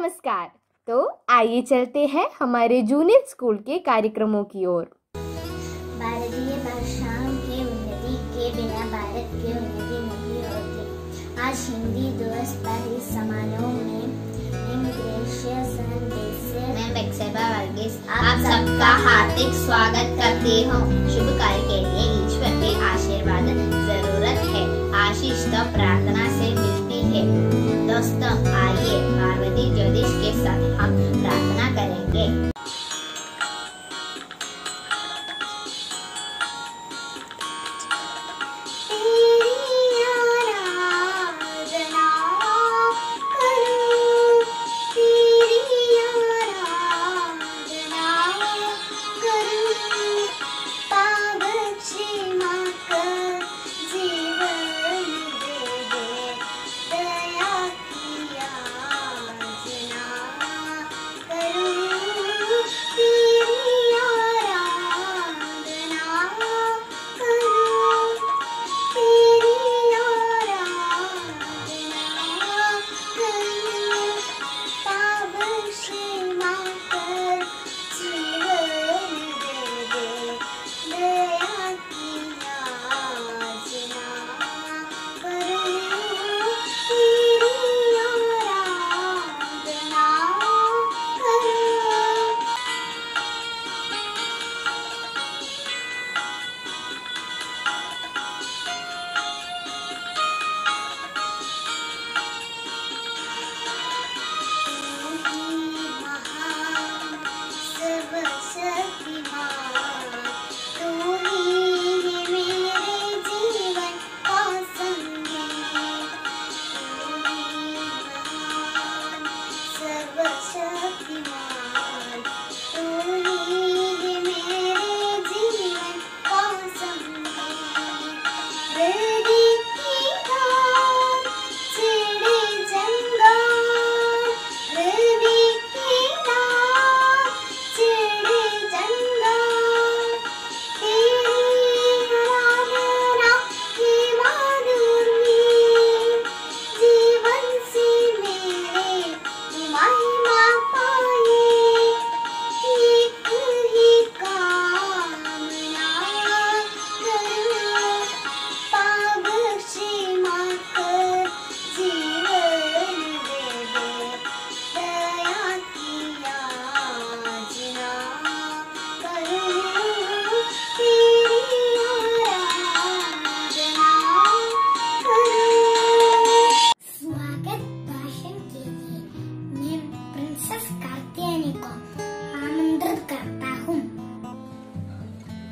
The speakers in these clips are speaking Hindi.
नमस्कार। तो आइए चलते हैं हमारे जूनियर स्कूल के कार्यक्रमों की ओर। भारतीय भाषाओं की उन्नति के बिना भारत की उन्नति नहीं होती। आज हिंदी दिवस पर इस समारोह में मैं बेक्सेबा वर्गीस आप सबका हार्दिक स्वागत करती हूँ। शुभ कार्य के लिए ईश्वर के आशीर्वाद जरूरत है। आशीष तो प्रार्थना से मिलती है। दोस्तों, आइए पार्वती ज्योतिष के साथ हम प्रार्थना करेंगे।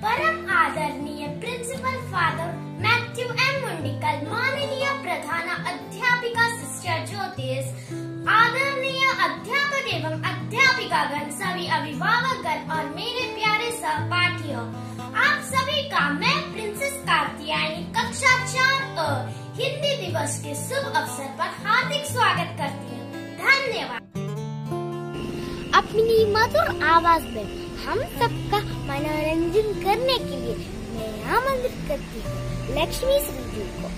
परम आदरणीय प्रिंसिपल फादर मैथ्यू एम मुंडिकल, माननीय प्रधान अध्यापिका सिस्टर ज्योतिष, आदरणीय अध्यापक एवं अध्यापिकागण, सभी अभिभावकगण और मेरे प्यारे सहपाठियों, आप सभी का मैं प्रिंसेस कात्यायनी कक्षा 4 हिंदी दिवस के शुभ अवसर पर हार्दिक स्वागत करती हूँ। धन्यवाद। अपनी मधुर आवाज में हम सबका मनोरंजन करने के लिए मैं आमंत्रित करती हूँ लक्ष्मी श्री को।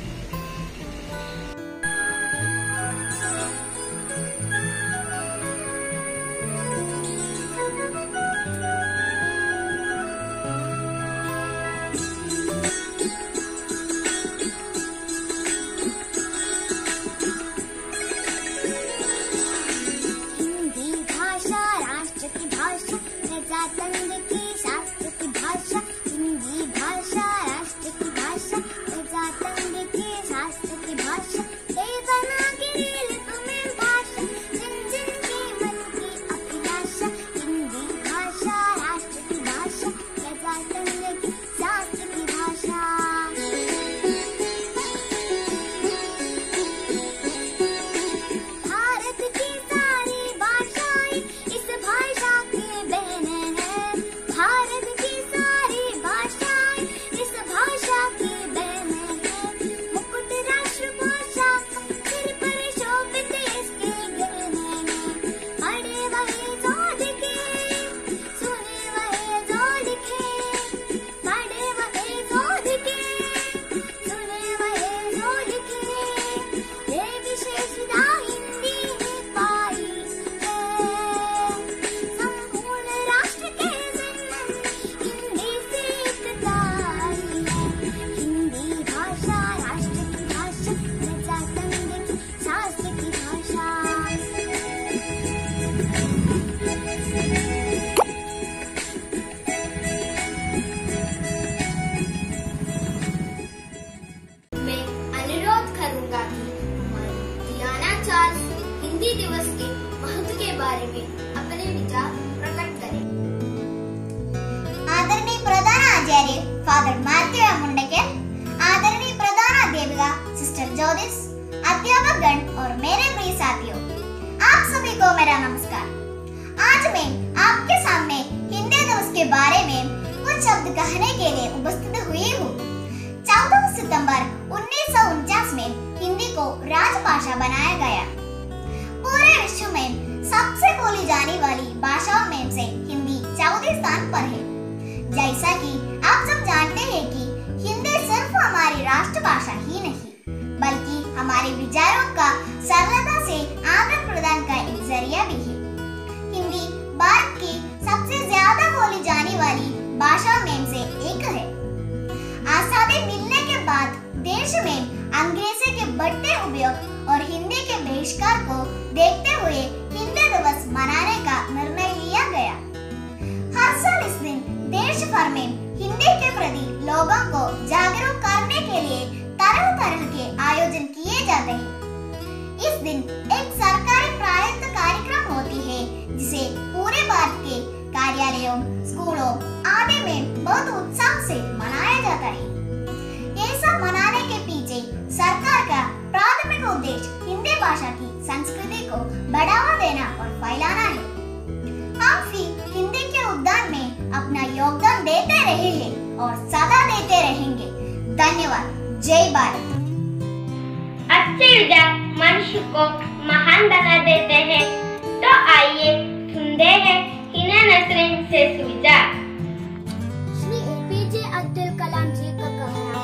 हिंदी भाषा राष्ट्र की भाषा, प्रजातंत्र की शास्त्र की भाषा। हिंदी भाषा राष्ट्र की भाषा, प्रजातंत्र की शास्त्र की भाषा। देवनागरी लिपि में बारे में अपने विचार प्रकट करें। आदरणीय प्रधानाचार्य फादर मैथ्यू एम मुंडकल, आदरणीय प्रधानाध्यापिका सिस्टर ज्योतिष, अध्यापकगण और मेरे प्रिय साथियों, आप सभी को मेरा नमस्कार। आज मैं आपके सामने हिंदी दिवस के बारे में कुछ शब्द कहने के लिए उपस्थित हुई हूँ। 14 सितंबर 1949 में हिंदी को राजभाषा बनाया गया। पूरे विश्व में सबसे बोली जाने वाली भाषाओं में से हिंदी चौथे स्थान पर है। जैसा कि आप सब जानते हैं कि हिंदी सिर्फ हमारी राष्ट्रभाषा ही नहीं, बल्कि हमारे विचारों का सरलता से आदान प्रदान का एक जरिया भी है। हिंदी भारत की सबसे ज्यादा बोली जाने वाली भाषाओं में से एक है। आजादी मिलने के बाद देश में अंग्रेजी के बढ़ते उपयोग और हिंदी के बहिष्कार को देखते हुए हिंदी दिवस मनाने का निर्णय लिया गया। हर साल इस दिन देश भर में हिंदी के प्रति लोगों को जागरूक करने के लिए तरह तरह के आयोजन किए जाते हैं। इस दिन एक सरकारी प्रायोजित कार्यक्रम होती है जिसे पूरे भारत के कार्यालयों, स्कूलों आदि में बहुत उत्साह से मनाया जाता है। ऐसा मनाने के पीछे सरकार का प्राथमिक उद्देश्य हिंदी भाषा की संस्कृति को बढ़ावा देना और फैलाना है। हम भी हिंदी के उद्यान में अपना योगदान देते रहे हैं और सदा देते रहेंगे। धन्यवाद। जय भारत। अच्छे विचार मनुष्य को महान बना देते हैं। तो आइए सुनते हैं हिना नसरीन से सुविचार। श्री एपीजे अब्दुल कलाम जी का कहना,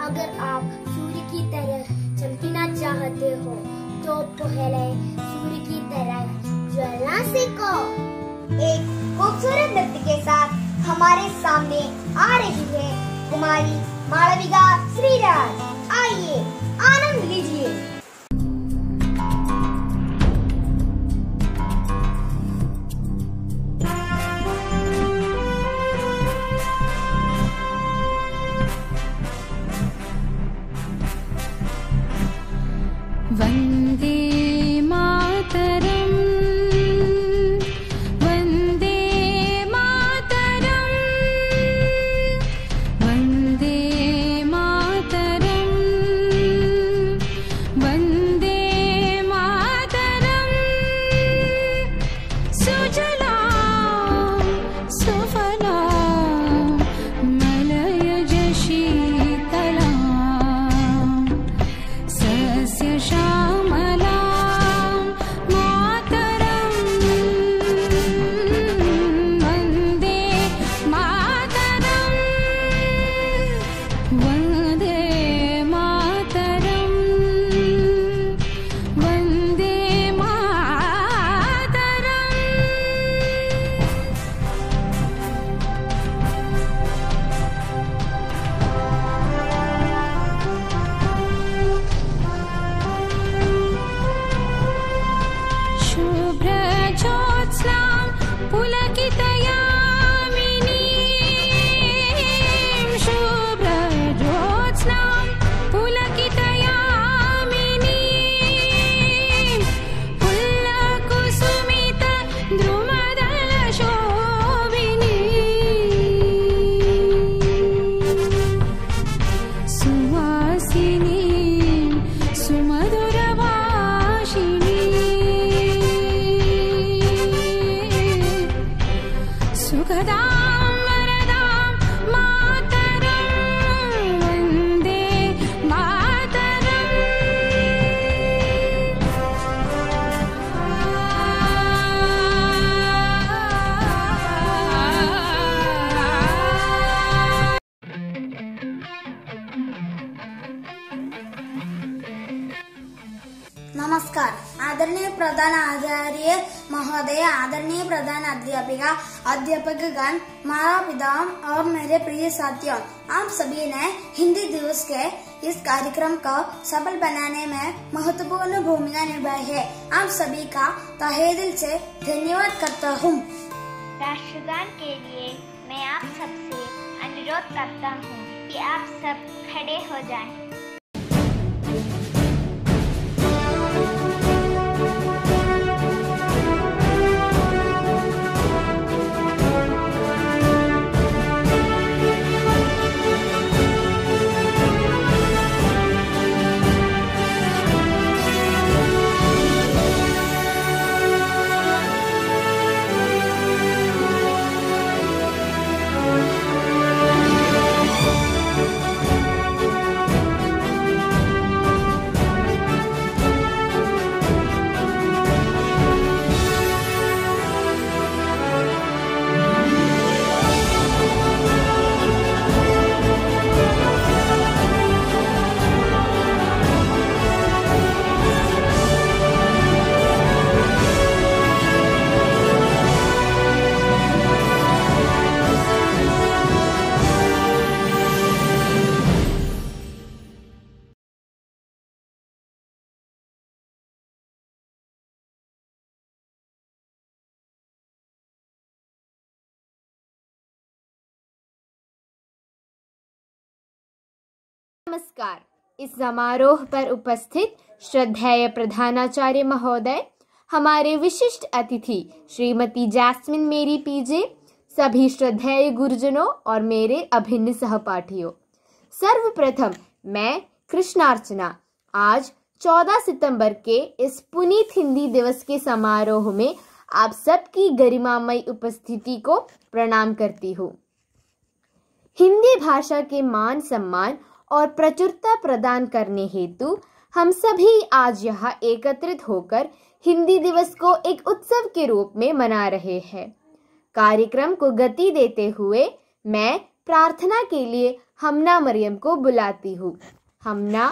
अगर आप सूर्य की तरह चमकना चाहते हो तो पहले सूर्य की तरह ज्वलना सीखो। एक खूबसूरत नृत्य के साथ हमारे सामने आ रही है कुमारी मालविका श्रीराज। आइए आनंद लीजिए। वंदे मातरम, वंदे मातरम, वंदे मातरम, वंदे मातरम। सुजलां सुफलां मलयज शीतलां सस्य श्यामलां मातरं। वन्दे मातरं, वन्दे मातरं, वन्दे मातरम्। शुभ्रज्योत्स्नां पुलकितयामिनीं, शुभ्रज्योत्स्नां पुलकितयामिनीं, पुल्लकुसुमित द्रुमदलशोभिनीं, सुवासिनीं सुमधुरवासिनीं, सुखदां वरदां मातरं। वन्दे मातरम्। नमस्कार। आदरणीय प्रधान आचार्य महोदय, आदरणीय प्रधान अध्यापिका, अध्यापकगण, माता पिता और मेरे प्रिय साथियों, आप सभी ने हिंदी दिवस के इस कार्यक्रम को सफल बनाने में महत्वपूर्ण भूमिका निभाई है। आप सभी का तहे दिल से धन्यवाद करता हूँ। राष्ट्रगान के लिए मैं आप सबसे अनुरोध करता हूँ कि आप सब खड़े हो जाएं। नमस्कार। इस समारोह पर उपस्थित श्रद्धेय प्रधानाचार्य महोदय, हमारे विशिष्ट अतिथि श्रीमती जैस्मिन मेरी पीजे, सभी श्रद्धेय गुरुजनों और मेरे अभिन्न सहपाठियों, सर्वप्रथम मैं कृष्णार्चना आज 14 सितंबर के इस पुनीत हिंदी दिवस के समारोह में आप सबकी गरिमामयी उपस्थिति को प्रणाम करती हूँ। हिंदी भाषा के मान सम्मान और प्रचुरता प्रदान करने हेतु हम सभी आज यहाँ एकत्रित होकर हिंदी दिवस को एक उत्सव के रूप में मना रहे हैं। कार्यक्रम को गति देते हुए मैं प्रार्थना के लिए हमना मरियम को बुलाती हूँ। हमना।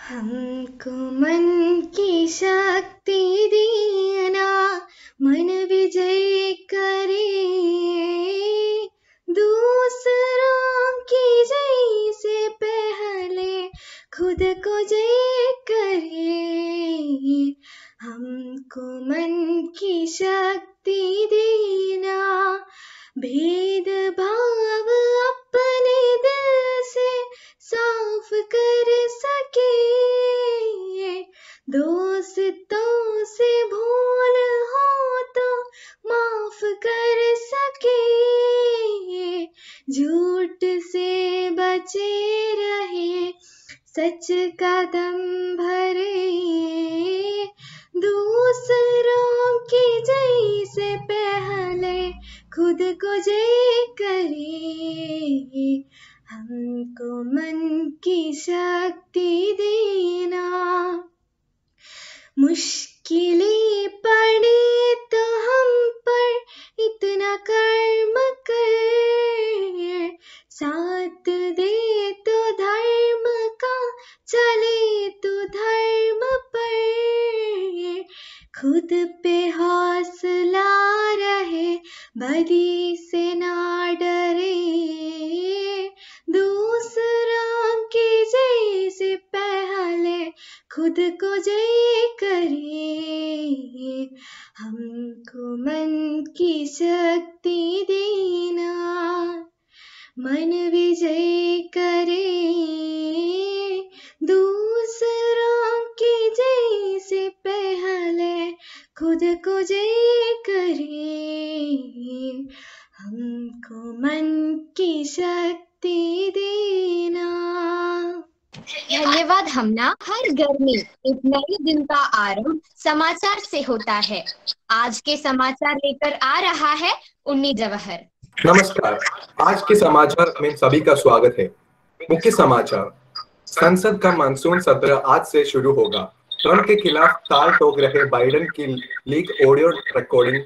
हमको मन की शक्ति देना, मन विजय करे, दूसरों की जय से पहले खुद को जय करे। हमको मन की शक्ति देना, भेदभाव अपने दिल से साफ कर सके, दोस्तों से भूल हो तो माफ कर सके, झूठ से बचे रहे, सच का दम भरे, दूसरों की जय से पहले खुद को जय करे। हमको मन की शक्ति देना, मुश्किलें पड़े तो हम पर इतना कर्म कर, साथ दे तो धर्म का, चले तो धर्म पर, खुद पे हौसला रहे, बदी से ना डरे, दूसरों की जय से पहले खुद को जय करे। हमको मन की शक्ति देना, मन विजय करे, दूसरों की जय से पहले खुद को जय करे। हमको मन की शक्ति देना। धन्यवाद हमना। हर घर में एक नए दिन का आरंभ समाचार से होता है। आज के समाचार लेकर आ रहा है उन्नी जवाहर। नमस्कार, आज के समाचार में सभी का स्वागत है। मुख्य समाचार। संसद का मानसून सत्र आज से शुरू होगा। ट्रंप के खिलाफ ताल ठोक रहे बाइडेन की leak audio recording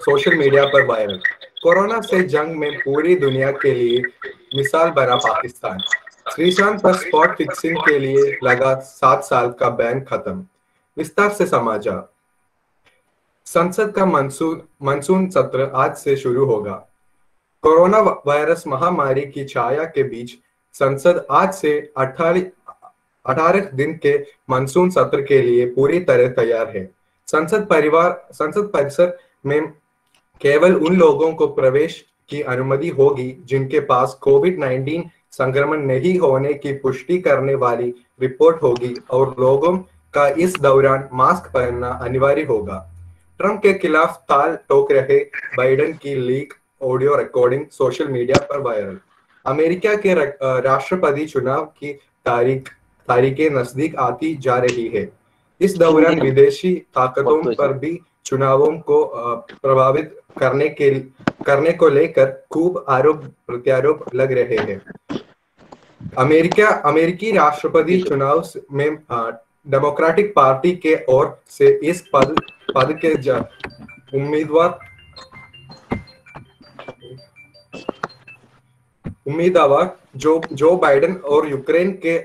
social media पर वायरल। कोरोना से जंग में पूरी दुनिया के लिए मिसाल बना पाकिस्तान। श्रीशांत पर स्पॉट फिक्सिंग के लिए लगा 7 साल का बैन खत्म। विस्तार से समाचार। संसद का मानसून सत्र आज से शुरू होगा। कोरोना वायरस महामारी की छाया के बीच संसद आज से 18 दिन के मानसून सत्र के लिए पूरी तरह तैयार है। संसद परिसर में केवल उन लोगों को प्रवेश की अनुमति होगी जिनके पास कोविड-19 संक्रमण नहीं होने की पुष्टि करने वाली रिपोर्ट होगी और लोगों का इस दौरान मास्क पहनना अनिवार्य होगा। ट्रंप के खिलाफ ताल ठोक रहे बाइडेन की leak audio recording social media पर वायरल। अमेरिका के राष्ट्रपति चुनाव की तारीखें नजदीक आती जा रही है। इस दौरान विदेशी ताकतों पर भी चुनावों को प्रभावित करने को लेकर खूब आरोप प्रत्यारोप लग रहे हैं। अमेरिकी राष्ट्रपति चुनाव में डेमोक्रेटिक पार्टी के ओर से इस पद के उम्मीदवार जो बाइडेन और यूक्रेन के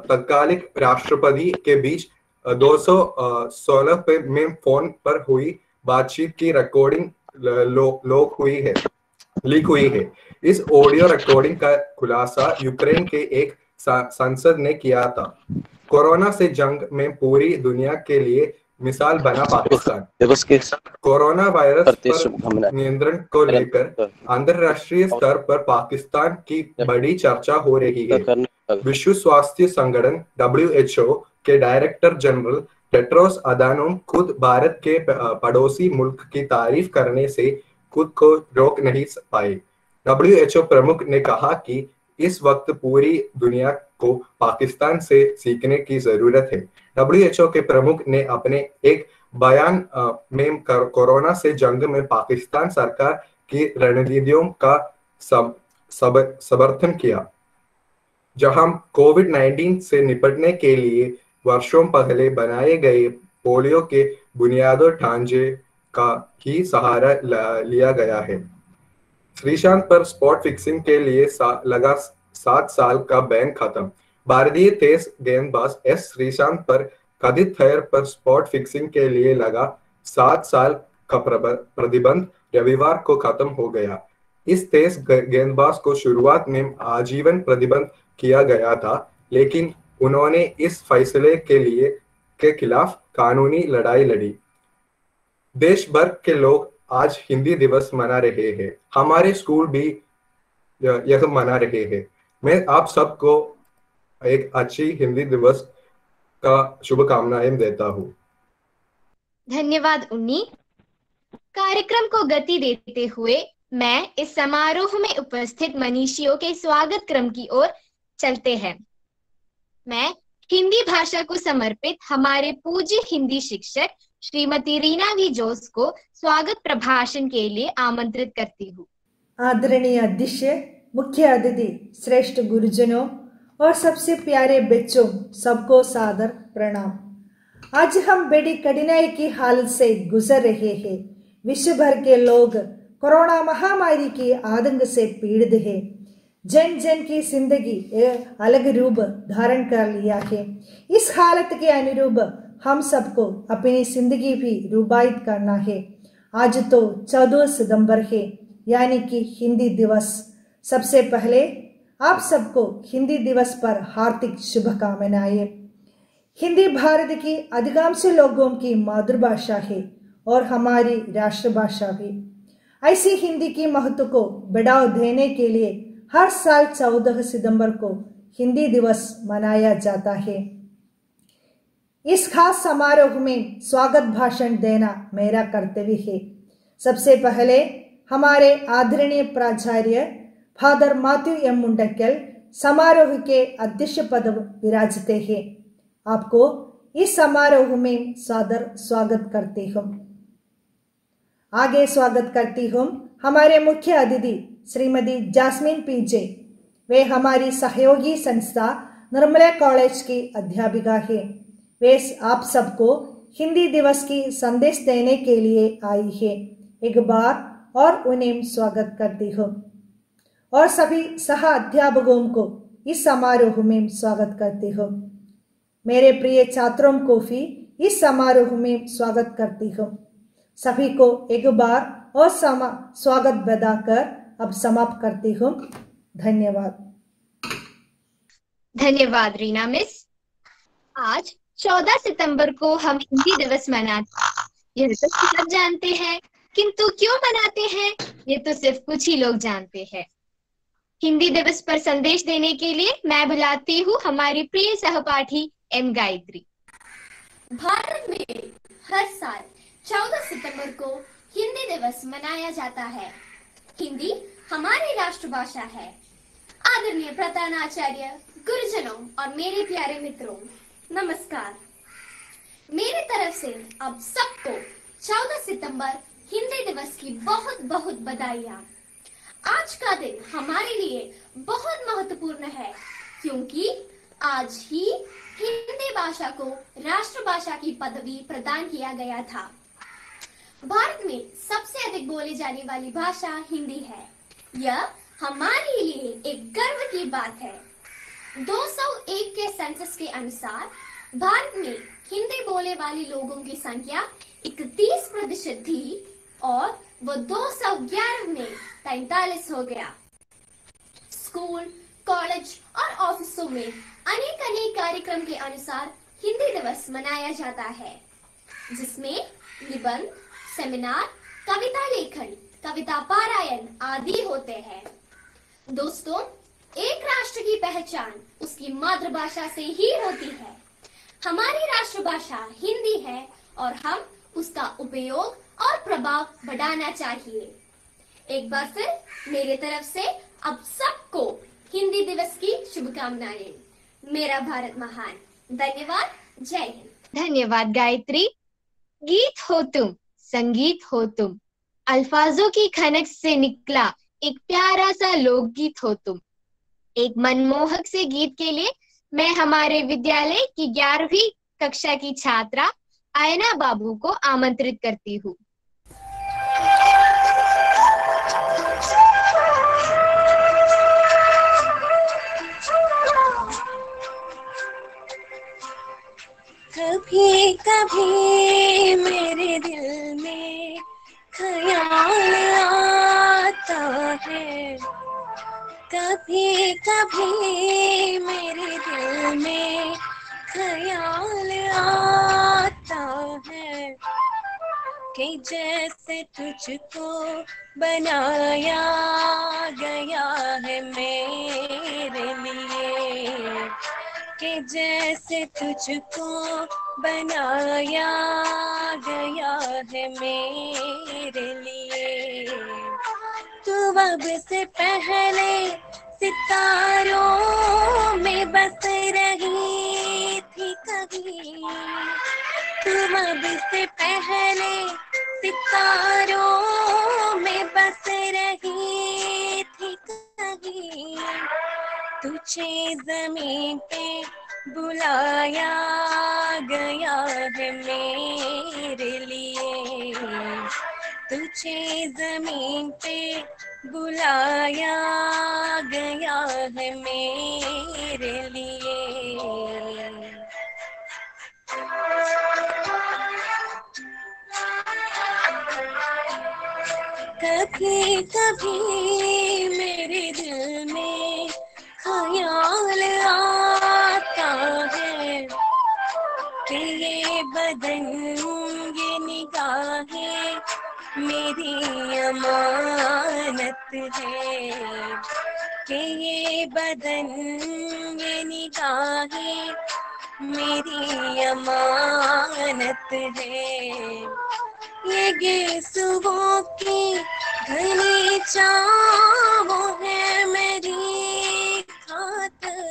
तत्कालिक राष्ट्रपति के बीच 216 में फोन पर हुई बातचीत की रिकॉर्डिंग लीक हुई है। इस ऑडियो रिकॉर्डिंग का खुलासा यूक्रेन के एक सांसद ने किया था। कोरोना से जंग में पूरी दुनिया के लिए मिसाल बना पाकिस्तान। कोरोना वायरस पर नियंत्रण को लेकर अंतरराष्ट्रीय स्तर पर पाकिस्तान की बड़ी चर्चा हो रही है। विश्व स्वास्थ्य संगठन WHO के डायरेक्टर जनरल टेड्रोस अधानोम खुद भारत के पड़ोसी मुल्क की तारीफ करने से खुद को रोक नहीं पाए। WHO प्रमुख ने कहा कि इस वक्त पूरी दुनिया को पाकिस्तान से सीखने की जरूरत है। WHO के प्रमुख ने अपने एक बयान में कोरोना से जंग में पाकिस्तान सरकार की रणनीतियों का समर्थन किया, जहां कोविड-19 से निपटने के लिए वर्षों पहले बनाए गए पोलियो के बुनियादी ढांचे का ही सहारा लिया गया है। श्रीशांत पर स्पॉट फिक्सिंग के लिए लगा 7 साल का बैन खत्म। भारतीय तेज गेंदबाज एस श्रीशांत पर कथित फायर पर स्पॉट फिक्सिंग के लिए लगा 7 साल का प्रतिबंध रविवार को खत्म हो गया। इस तेज गेंदबाज को शुरुआत में आजीवन प्रतिबंध किया गया था, लेकिन उन्होंने इस फैसले के खिलाफ कानूनी लड़ाई लड़ी। देश भर के लोग आज हिंदी दिवस मना रहे हैं। हमारे स्कूल भी यह मना रहे हैं। मैं आप सबको एक अच्छी हिंदी दिवस का शुभकामनाएं देता हूँ। धन्यवाद उन्नी। कार्यक्रम को गति देते हुए मैं इस समारोह में उपस्थित मनीषियों के स्वागत क्रम की ओर चलते हैं। मैं हिंदी भाषा को समर्पित हमारे पूज्य हिंदी शिक्षक श्रीमती रीना वी जोस को स्वागत प्रभाषण के लिए आमंत्रित करती हूँ। आदरणीय अध्यक्ष, मुख्य अतिथि, श्रेष्ठ गुरुजनों और सबसे प्यारे बच्चों, सबको सादर प्रणाम। आज हम बड़ी कठिनाई की हालत से गुजर रहे हैं। विश्व भर के लोग कोरोना महामारी की आतंक से पीड़ित है। जन जन की जिंदगी अलग रूप धारण कर लिया है। इस हालत के अनुरूप हम सबको अपनी जिंदगी भी रूपायित करना है। आज तो 14 सितंबर है, यानी कि हिंदी दिवस। सबसे पहले आप सबको हिंदी दिवस पर हार्दिक शुभकामनाएं। हिंदी भारत की अधिकांश लोगों की मातृभाषा है और हमारी राष्ट्रभाषा भी। ऐसी हिंदी की महत्व को बढ़ावा देने के लिए हर साल 14 सितंबर को हिंदी दिवस मनाया जाता है। इस खास समारोह में स्वागत भाषण देना मेरा कर्तव्य है। सबसे पहले हमारे आदरणीय प्राचार्य फादर मैथ्यू एम मुंडक्कल समारोह के अध्यक्ष पद विराजते हैं। आपको इस समारोह में सादर स्वागत करती हूँ। आगे स्वागत करती हूँ हमारे मुख्य अतिथि श्रीमती जैस्मिन पीजे। वे हमारी सहयोगी संस्था निर्मला कॉलेज की अध्यापिका है। वे आप सबको हिंदी दिवस की संदेश देने के लिए आई है। एक बार और उन्हें स्वागत करती हूँ और सभी सह अध्यापकों को इस समारोह में स्वागत करती हूँ। मेरे प्रिय छात्रों को भी इस समारोह में स्वागत करती हूँ। सभी को एक बार और स्वागत बताकर अब समाप्त करती हूँ। धन्यवाद। धन्यवाद रीना मिस। आज 14 सितंबर को हम हिंदी दिवस मनाते हैं। यह तो सब जानते हैं, किंतु क्यों मनाते हैं ये तो सिर्फ कुछ ही लोग जानते हैं। हिंदी दिवस पर संदेश देने के लिए मैं बुलाती हूँ हमारी प्रिय सहपाठी एम गायत्री। भारत में हर साल 14 सितंबर को हिंदी दिवस मनाया जाता है। हिंदी हमारी राष्ट्रभाषा है। आदरणीय प्रधानाचार्य, गुरुजनों और मेरे प्यारे मित्रों, नमस्कार। मेरी तरफ से आप सबको 14 सितंबर हिंदी दिवस की बहुत बहुत बधाइयाँ। आज का दिन हमारे लिए बहुत महत्वपूर्ण है, क्योंकि आज ही हिंदी भाषा को राष्ट्रभाषा की पदवी प्रदान किया गया था। भारत में सबसे अधिक बोली जाने वाली भाषा हिंदी है। यह हमारे लिए एक गर्व की बात है। 201 के सेंसस के अनुसार भारत में हिंदी बोलने वाले लोगों की संख्या 31% थी और वो 211 में 43 हो गया। स्कूल, कॉलेज और ऑफिसों में अनेक कार्यक्रम के अनुसार हिंदी दिवस मनाया जाता है, जिसमें निबंध, सेमिनार, कविता लेखन, कविता पारायण आदि होते हैं। दोस्तों, एक राष्ट्र की पहचान उसकी मातृभाषा से ही होती है। हमारी राष्ट्रभाषा हिंदी है और हम उसका उपयोग और प्रभाव बढ़ाना चाहिए। एक बार फिर मेरे तरफ से अब सबको हिंदी दिवस की शुभकामनाएं। मेरा भारत महान। धन्यवाद। जय हिंद। धन्यवाद गायत्री। गीत हो तुम, संगीत हो तुम, अल्फाजों की खनक से निकला एक प्यारा सा लोकगीत हो तुम। एक मनमोहक से गीत के लिए मैं हमारे विद्यालय की 11वीं कक्षा की छात्रा आयना बाबू को आमंत्रित करती हूँ। कभी कभी मेरे दिल में ख्याल आता है, कभी कभी मेरे दिल में ख्याल आता है कि जैसे तुझको बनाया गया है मेरे लिए, कि जैसे तुझको बनाया गया है मेरे लिए। तू अब से पहले सितारों में बस रही थी कभी, तू अब से पहले सितारों में बस रही थी कभी। तुझे ज़मीन पे बुलाया गया है मेरे लिए, तुझे ज़मीन पे बुलाया गया है मेरे लिए। कभी कभी मेरे दिल में ख्याल आता है कि ये बदन ये निगाहें मेरी अमानत है, कि ये बदन ये निगाहें मेरी अमानत है। ये गेसुओं की घनी छाँव है मेरी खातिर,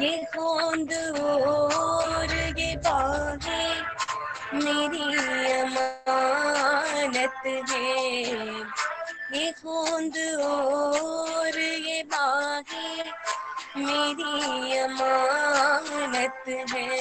ये होंद और ये बाहें मेरी अमानत है, ये होंद और ये बाहें मेरी अमानत है।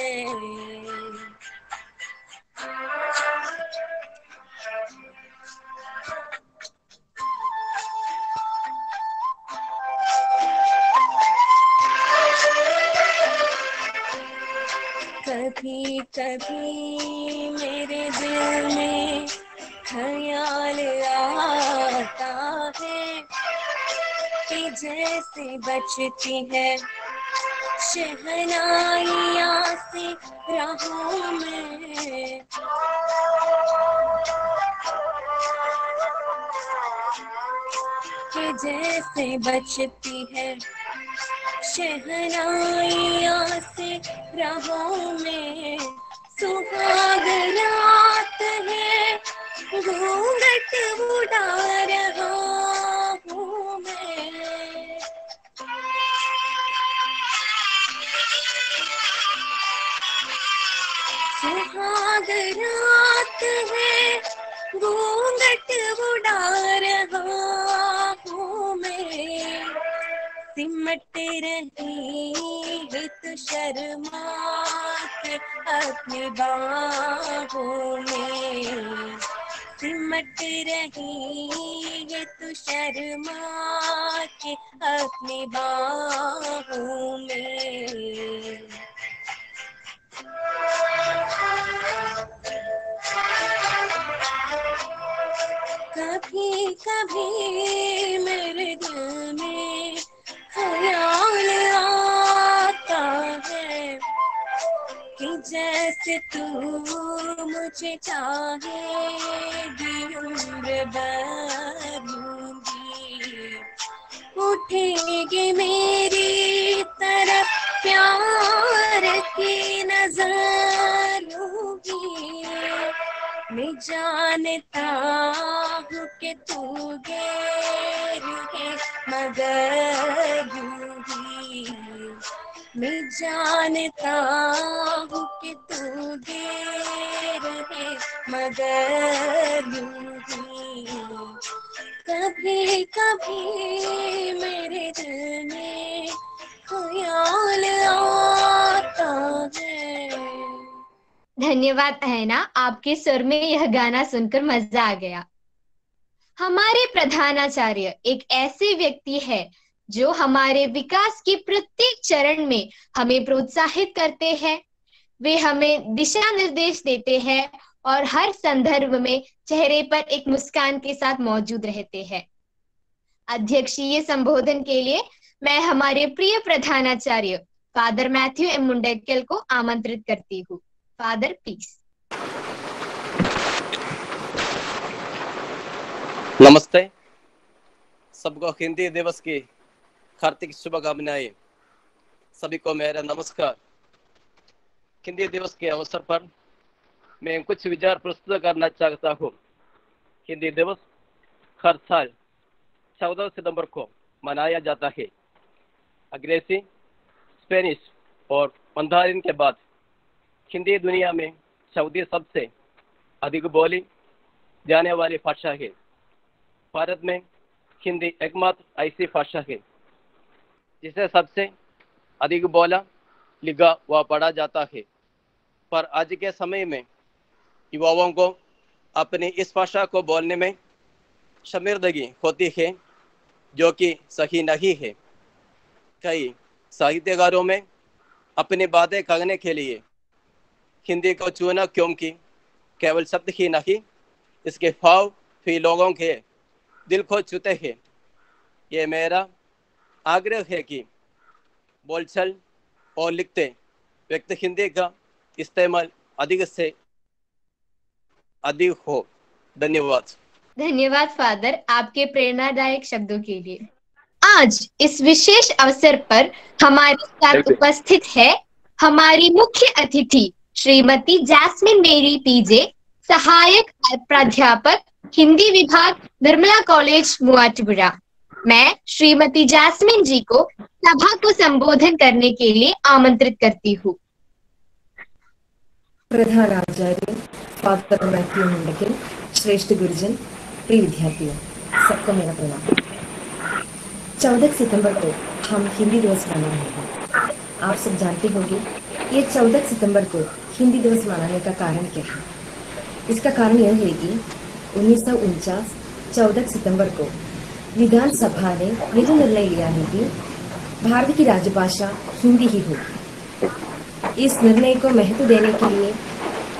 कभी कभी मेरे दिल में ख्याल आता है कि जैसे बजती है शहनाइयाँ से राहों में, कि जैसे बजती है शहनाइयाँ से राहों में। सुहाग रात है घूंघट उड़ा रहा हूँ मैं, सुहाग रात है घूंघट उड़ा रहा हूँ मैं। सिमट रही है तो शर्मा के अपनी बाहों में, सिमट रही है तो शर्मा के अपनी बाहों में। कभी कभी मेरे दिल में ख्याल आता है कि जैसे तू मुझे चाहेगी उम्र भर दूंगी। उठ उठेगी मेरी तरफ प्यार की नजर होगी। मैं जानता हूँ कि तू गैर है मगर यूं ही। मैं जानता हूँ कि तू गैर है मगर यूं ही। कभी कभी मेरे दिल में ख्याल आता है। धन्यवाद अहना, आपके सुर में यह गाना सुनकर मजा आ गया। हमारे प्रधानाचार्य एक ऐसे व्यक्ति है जो हमारे विकास के प्रत्येक चरण में हमें प्रोत्साहित करते हैं। वे हमें दिशा निर्देश देते हैं और हर संदर्भ में चेहरे पर एक मुस्कान के साथ मौजूद रहते हैं। अध्यक्षीय संबोधन के लिए मैं हमारे प्रिय प्रधानाचार्य फादर मैथ्यू एम मुंडकल को आमंत्रित करती हूँ। Father please. नमस्ते, सबको हिंदी दिवस की हार्दिक शुभकामनाएं। सभी को मेरा नमस्कार। हिंदी दिवस के अवसर पर मैं कुछ विचार प्रस्तुत करना चाहता हूँ। हिंदी दिवस हर साल 14 सितंबर को मनाया जाता है। अंग्रेजी, स्पेनिश और मंदारिन के बाद हिंदी दुनिया में चौथी सबसे अधिक बोली जाने वाली भाषा है। भारत में हिंदी एकमात्र ऐसी भाषा है जिसे सबसे अधिक बोला, लिखा व पढ़ा जाता है। पर आज के समय में युवाओं को अपनी इस भाषा को बोलने में शर्मिंदगी होती है, जो कि सही नहीं है। कई साहित्यकारों में अपनी बातें कहने के लिए हिंदी को चुना, क्योंकि केवल शब्द ही नहीं, इसके भाव भी लोगों के दिल को छूते हैं। ये मेरा आग्रह है कि बोलचाल और लिखते व्यक्ति हिंदी का इस्तेमाल अधिक से अधिक हो। धन्यवाद। धन्यवाद फादर, आपके प्रेरणादायक शब्दों के लिए। आज इस विशेष अवसर पर हमारे साथ उपस्थित है हमारी मुख्य अतिथि श्रीमती जैस्मिन मेरी पीजे, सहायक प्राध्यापक हिंदी विभाग निर्मला कॉलेज मुआटपुरा। मैं श्रीमती जैस्मिन जी को सभा को संबोधन करने के लिए आमंत्रित करती हूँ। प्रधानाचार्य फादर मैथ्यू मुंडकल, श्रेष्ठ गुरुजन, प्रिय विद्यार्थियों, सबको मेरा प्रणाम। 14 सितंबर को हम हिंदी दिवस मना रहे हैं। आप सब जानते होंगे ये 14 सितंबर को हिंदी दिवस मनाने का कारण क्या है। इसका कारण यह है कि 1949 14 सितंबर को विधानसभा ने यह निर्णय लिया है कि भारत की राजभाषा हिंदी ही होगी। इस निर्णय को महत्व देने के लिए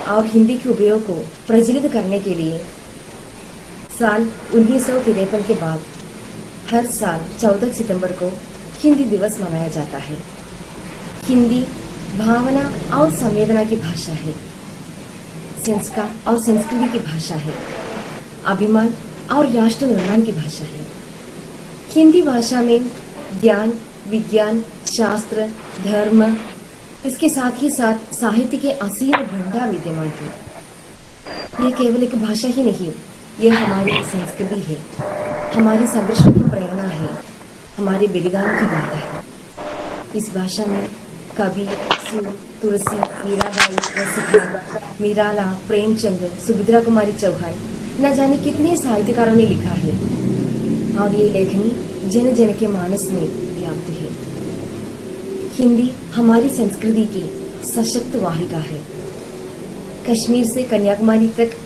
और हिंदी के उपयोग को प्रज्वलित करने के लिए साल 1953 के बाद हर साल 14 सितंबर को हिंदी दिवस मनाया जाता है। हिंदी भावना और संवेदना की भाषा है, संस्कार और संस्कृति की भाषा है, अभिमान और राष्ट्र निर्माण की भाषा है। हिंदी भाषा में ज्ञान, विज्ञान, शास्त्र, धर्म, इसके साथ ही साथ साहित्य के असीम भंडार विद्यमान है। यह केवल एक भाषा ही नहीं, यह हमारी संस्कृति है, हमारी संघर्षों की प्रेरणा है, हमारे बलिदान की गाथा है। इस भाषा में कवि, सूर, तुलसी, मीराबाई, रसिका, मीराला, प्रेमचंद, सुभद्रा कुमारी चौहान, न जाने कितने साहित्यकारों ने लिखा है और ये लेखनी जन जन के मानस में व्याप्त है। हिंदी हमारी संस्कृति की सशक्त वाहिका है। कश्मीर से कन्याकुमारी तक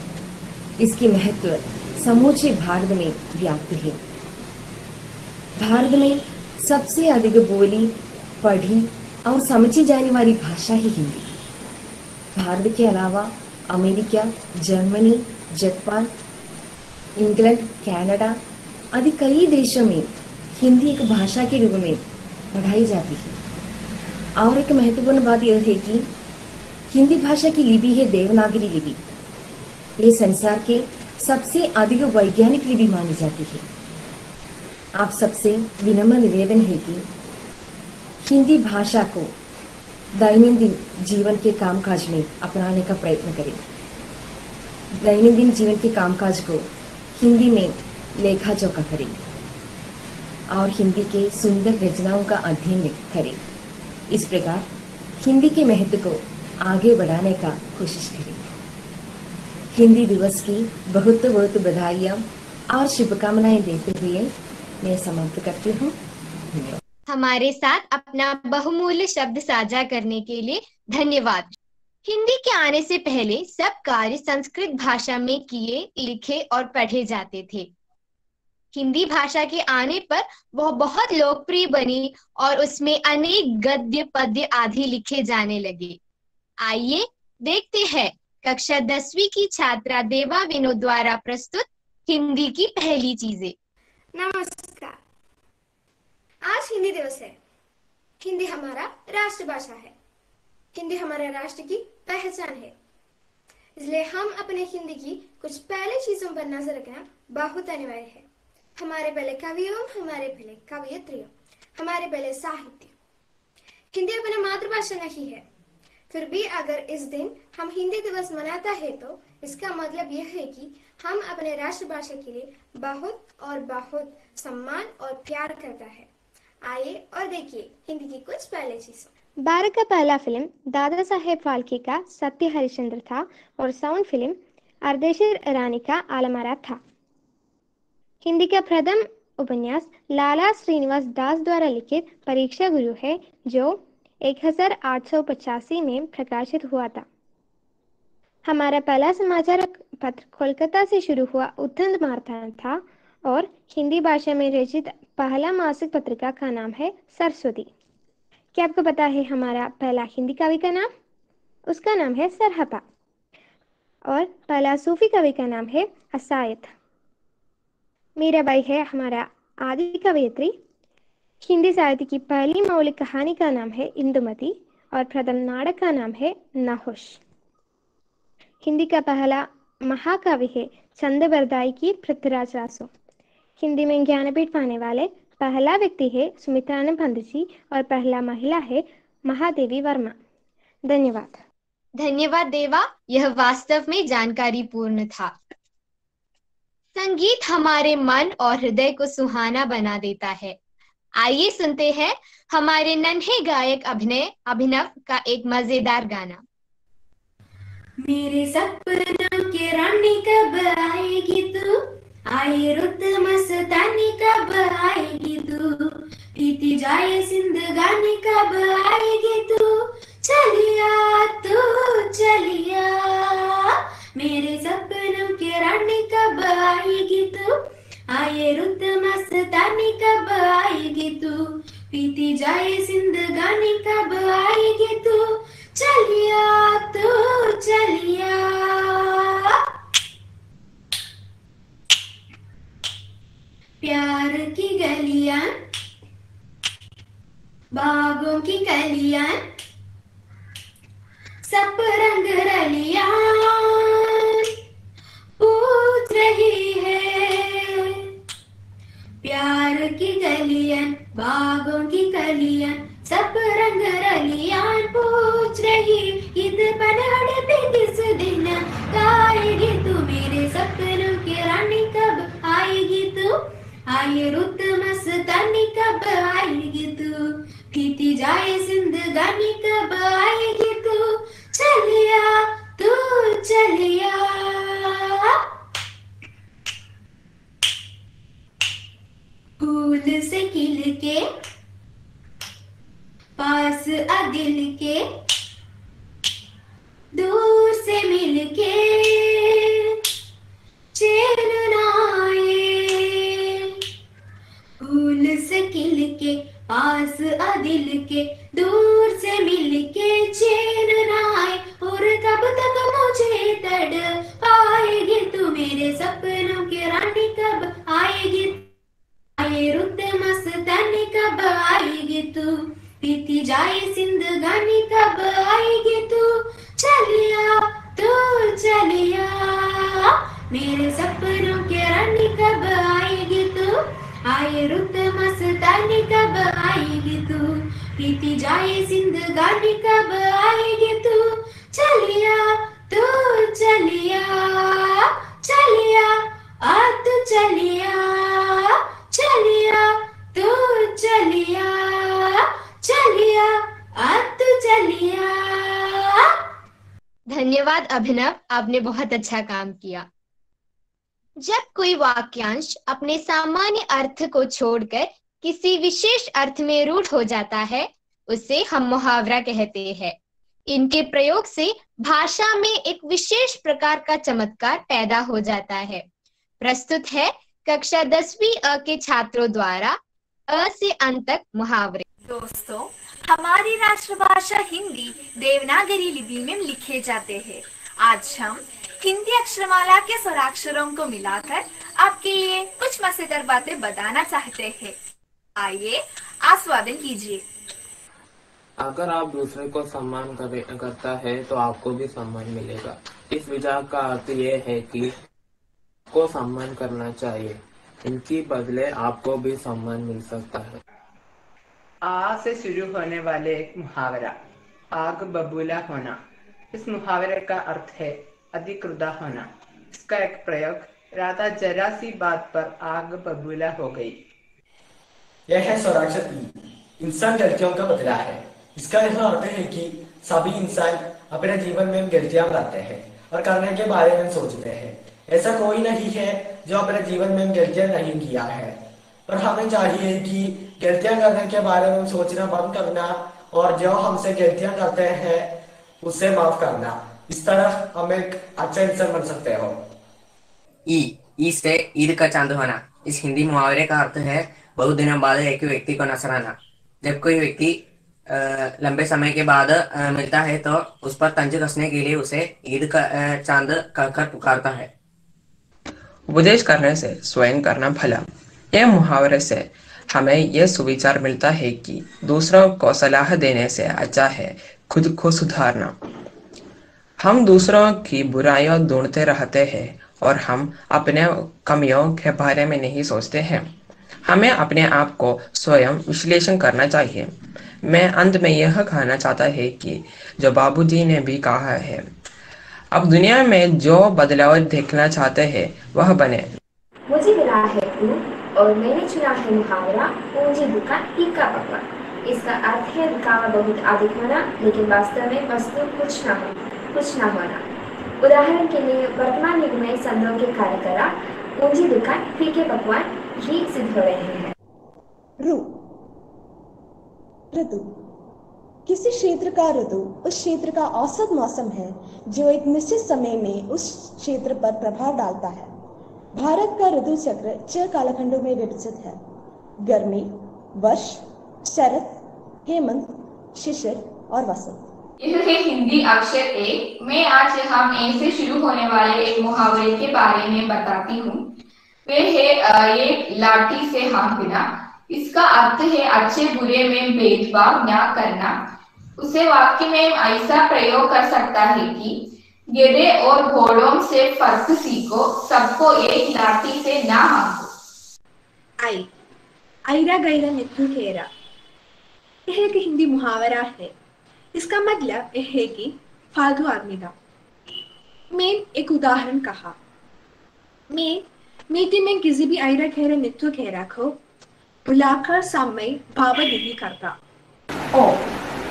इसकी महत्व समूचे भारत में व्याप्त है। भारत में सबसे अधिक बोली, पढ़ी और समझी जाने वाली भाषा ही हिंदी। भारत के अलावा America, Germany, Japan, England, Canada आदि कई देशों में हिंदी एक भाषा के रूप में पढ़ाई जाती है। और एक महत्वपूर्ण बात यह है कि हिंदी भाषा की लिपि है देवनागरी लिपि। ये संसार के सबसे अधिक वैज्ञानिक लिपि मानी जाती है। आप सबसे विनम्र निवेदन है कि हिंदी भाषा को दैनंदिन जीवन के कामकाज में अपनाने का प्रयत्न करें। दैनंदिन जीवन के कामकाज को हिंदी में लेखा जोखा करें और हिंदी के सुंदर रचनाओं का अध्ययन करें। इस प्रकार हिंदी के महत्व को आगे बढ़ाने का कोशिश करें। हिंदी दिवस की बहुत बहुत बधाइयाँ और शुभकामनाएं देते हुए मैं समाप्त करती हूँ। धन्यवाद। हमारे साथ अपना बहुमूल्य शब्द साझा करने के लिए धन्यवाद। हिंदी के आने से पहले सब कार्य संस्कृत भाषा में किए, लिखे और पढ़े जाते थे। हिंदी भाषा के आने पर वह बहुत लोकप्रिय बनी और उसमें अनेक गद्य पद्य आदि लिखे जाने लगे। आइए देखते हैं कक्षा 10वीं की छात्रा देवा विनोद द्वारा प्रस्तुत हिंदी की पहली चीजें। नमस्कार। आज हिंदी दिवस है। हिंदी हमारा राष्ट्रभाषा है। हिंदी हमारे राष्ट्र की पहचान है। इसलिए हम अपने हिंदी की कुछ पहले चीजों पर नजर रखना बहुत अनिवार्य है। हमारे पहले कवियों, हमारे पहले कवयित्रियों, हमारे पहले साहित्य। हिंदी अपनी मातृभाषा नहीं है, फिर भी अगर इस दिन हम हिंदी दिवस मनाता है तो इसका मतलब यह है कि हम अपने राष्ट्रभाषा के लिए बहुत और बहुत सम्मान और प्यार करता है। आइए और देखिए हिंदी की कुछ पहले चीजें। भारत का पहला फिल्म दादा साहेब फाल्के का सत्य हरिश्चंद्र था और साउंड फिल्म अर्देशी रानी का आलमरा था। हिंदी का प्रथम उपन्यास लाला श्रीनिवास दास द्वारा लिखित परीक्षा गुरु है, जो 1885 में प्रकाशित हुआ था। हमारा पहला समाचार पत्र कोलकाता से शुरू हुआ उत्तंद मार्तांड था और हिंदी भाषा में रचित पहला मासिक पत्रिका का नाम है सरस्वती। क्या आपको पता है हमारा पहला हिंदी कवि का नाम? उसका नाम है सरहपा। और पहला सूफी कवि का नाम है असायत। मीराबाई है हमारा आदि कवयित्री। हिंदी साहित्य की पहली मौलिक कहानी का नाम है इंदुमती और प्रथम नाटक का नाम है नहुष। हिंदी का पहला महाकाव्य है चंद्रबरदाई की पृथ्वीराज रासो। हिंदी में ज्ञानपीठ पाने वाले पहला व्यक्ति है सुमित्रानंद पंत जी और पहला महिला है महादेवी वर्मा। धन्यवाद। धन्यवाद देवा, यह वास्तव में जानकारी पूर्ण था। संगीत हमारे मन और हृदय को सुहाना बना देता है। आइए सुनते हैं हमारे नन्हे गायक अभिनव का एक मजेदार गाना। मेरे सपनों की रानी कब आएगी तू, आए रुत मस्तानी कब आएगी तू, बीती जाए जिंदगानी कब आएगी तू, चलिया तू चलिया। मेरे सपनों की रानी कब आएगी तू, आए रुत मस्तानी कब आएगी तू, बीती जाए जिंदगानी कब आएगी तू, चलिया तू चलिया। प्यार की गलियां, बागों की कलियां, सब रंग रलियां पूछ रही है। प्यार की गलियां, बागों की कलियां, सब रंग रलियां पूछ रही। ईद पनहड़ पे किस दिन गाएगी तू, मेरे सपनों की रानी कब आएगी तू, आए रुत मस्तानी कब आएगी तू, बीती जाए जिंदगानी कब आएगी तू, चलिया तू चलिया। फूल से खिल के पास आ दिल के, दूर से मिल के चैन न आए। फूल से खिल के पास आ दिल के, दूर से मिल के चैन न आए। और कब तक मुझे तड़ पाएगी तू, मेरे सपनों की रानी कब आएगी, आए रुत मस्तानी कब आएगी तू, बीती जाए जिंदगानी कब आएगी तू, चलिया तू चलिया। मेरे सपनों की रानी कब आएगी तू, आए रुत मस्तानी कब आएगी तू, बीती जाए जिंदगानी कब आएगी तू, चलिया तू चलिया, चलिया आ तू चलिया, चलिया तू चलिया, चलिया आ तू चलिया। धन्यवाद अभिनव, आपने बहुत अच्छा काम किया। जब कोई वाक्यांश अपने सामान्य अर्थ को छोड़कर किसी विशेष अर्थ में रूढ़ हो जाता है, उसे हम मुहावरा कहते हैं। इनके प्रयोग से भाषा में एक विशेष प्रकार का चमत्कार पैदा हो जाता है। प्रस्तुत है कक्षा 10वीं अ के छात्रों द्वारा अ से अंत तक मुहावरे। दोस्तों, हमारी राष्ट्रभाषा हिंदी देवनागरी लिपि में लिखे जाते हैं। आज हम हिंदी अक्षरमाला के स्वराक्षरों को मिलाकर आपके लिए कुछ मजेदार बातें बताना चाहते हैं। आइए आस्वादन कीजिए। अगर आप दूसरे को सम्मान करता है तो आपको भी सम्मान मिलेगा। इस विचार का अर्थ ये है कि को सम्मान करना चाहिए, इनकी बदले आपको भी सम्मान मिल सकता है। आ से शुरू होने वाले एक मुहावरा, आग बबूला होना। इस मुहावरे का अर्थ है अधिक्रुद्ध होना। इसका एक प्रयोग, राधा जरा सी बात पर आग बबूला हो गई। यह है स्वराक्षर ई, इंसान गलतियों का बदला है। इसका यह अर्थ है कि सभी इंसान अपने जीवन में गलतियां करते हैं और करने के बारे में सोचते हैं। ऐसा कोई नहीं है जो अपने जीवन में गलतियां नहीं किया है, पर हमें चाहिए कि गलतियां करने के बारे में सोचना बंद करना और जो हमसे गलतियां करते हैं उससे माफ करना। इस तरह हम एक अच्छा इंसान बन सकते हो। ई से ईद का चांद होना। इस हिंदी मुहावरे का अर्थ है बहुत दिनों बाद एक व्यक्ति को नजराना। जब कोई व्यक्ति लंबे समय के बाद मिलता है तो उस पर तंज कसने के लिए उसे ईद का चांद कहकर पुकारता है। उपदेश करने से स्वयं करना भला। यह मुहावरे से हमें यह सुविचार मिलता है कि दूसरों को सलाह देने से अच्छा है खुद को सुधारना। हम दूसरों की बुराइयां ढूंढते रहते हैं और हम अपने कमियों के बारे में नहीं सोचते हैं। हमें अपने आप को स्वयं विश्लेषण करना चाहिए। मैं अंत में यह कहना चाहता है कि जो बाबूजी ने भी कहा है, अब दुनिया में जो बदलाव देखना चाहते हैं वह बने। मुझे मिला है और मैंने चुना है मुहावरा, पूंजी दुकान इक्का पकवान। इसका अर्थ है दिखावा बहुत अधिक होना, लेकिन वास्तव में वस्तु कुछ न होना। उदाहरण के लिए वर्तमान युग में संदों के कार्य करा पूंजी दुकान फीके पकवान ही सिद्ध हो रहे हैं। ऋतु किसी क्षेत्र का ऋतु उस क्षेत्र का औसत मौसम है जो एक निश्चित समय में उस क्षेत्र पर प्रभाव डालता है। भारत का ऋतु चक्र 6 कालखंडों में विभाजित है: गर्मी, वर्ष, शरद, हेमंत, शिशिर और वसंत। यह है हिंदी अक्षर ए। मैं आज हम ए से शुरू होने वाले एक मुहावरे के बारे में बताती हूँ। वे है ये लाठी से हाँकना। इसका अर्थ है अच्छे बुरे में भेदभाव न करना। उसे वाक्य में ऐसा प्रयोग कर सकता है कि गधे और घोड़ों से फर्क सीखो, सबको एक लाठी से ना हाँको। आयरा गैरा नित्तु खेरा। यह एक हिंदी मुहावरा है। इसका मतलब यह है कि फालतू आदमी का। मैं एक उदाहरण कहा, मैं मीटिंग में किसी भी आयरा गैरा नित्तु खेरा को बुलाकर समय भाव नहीं करता।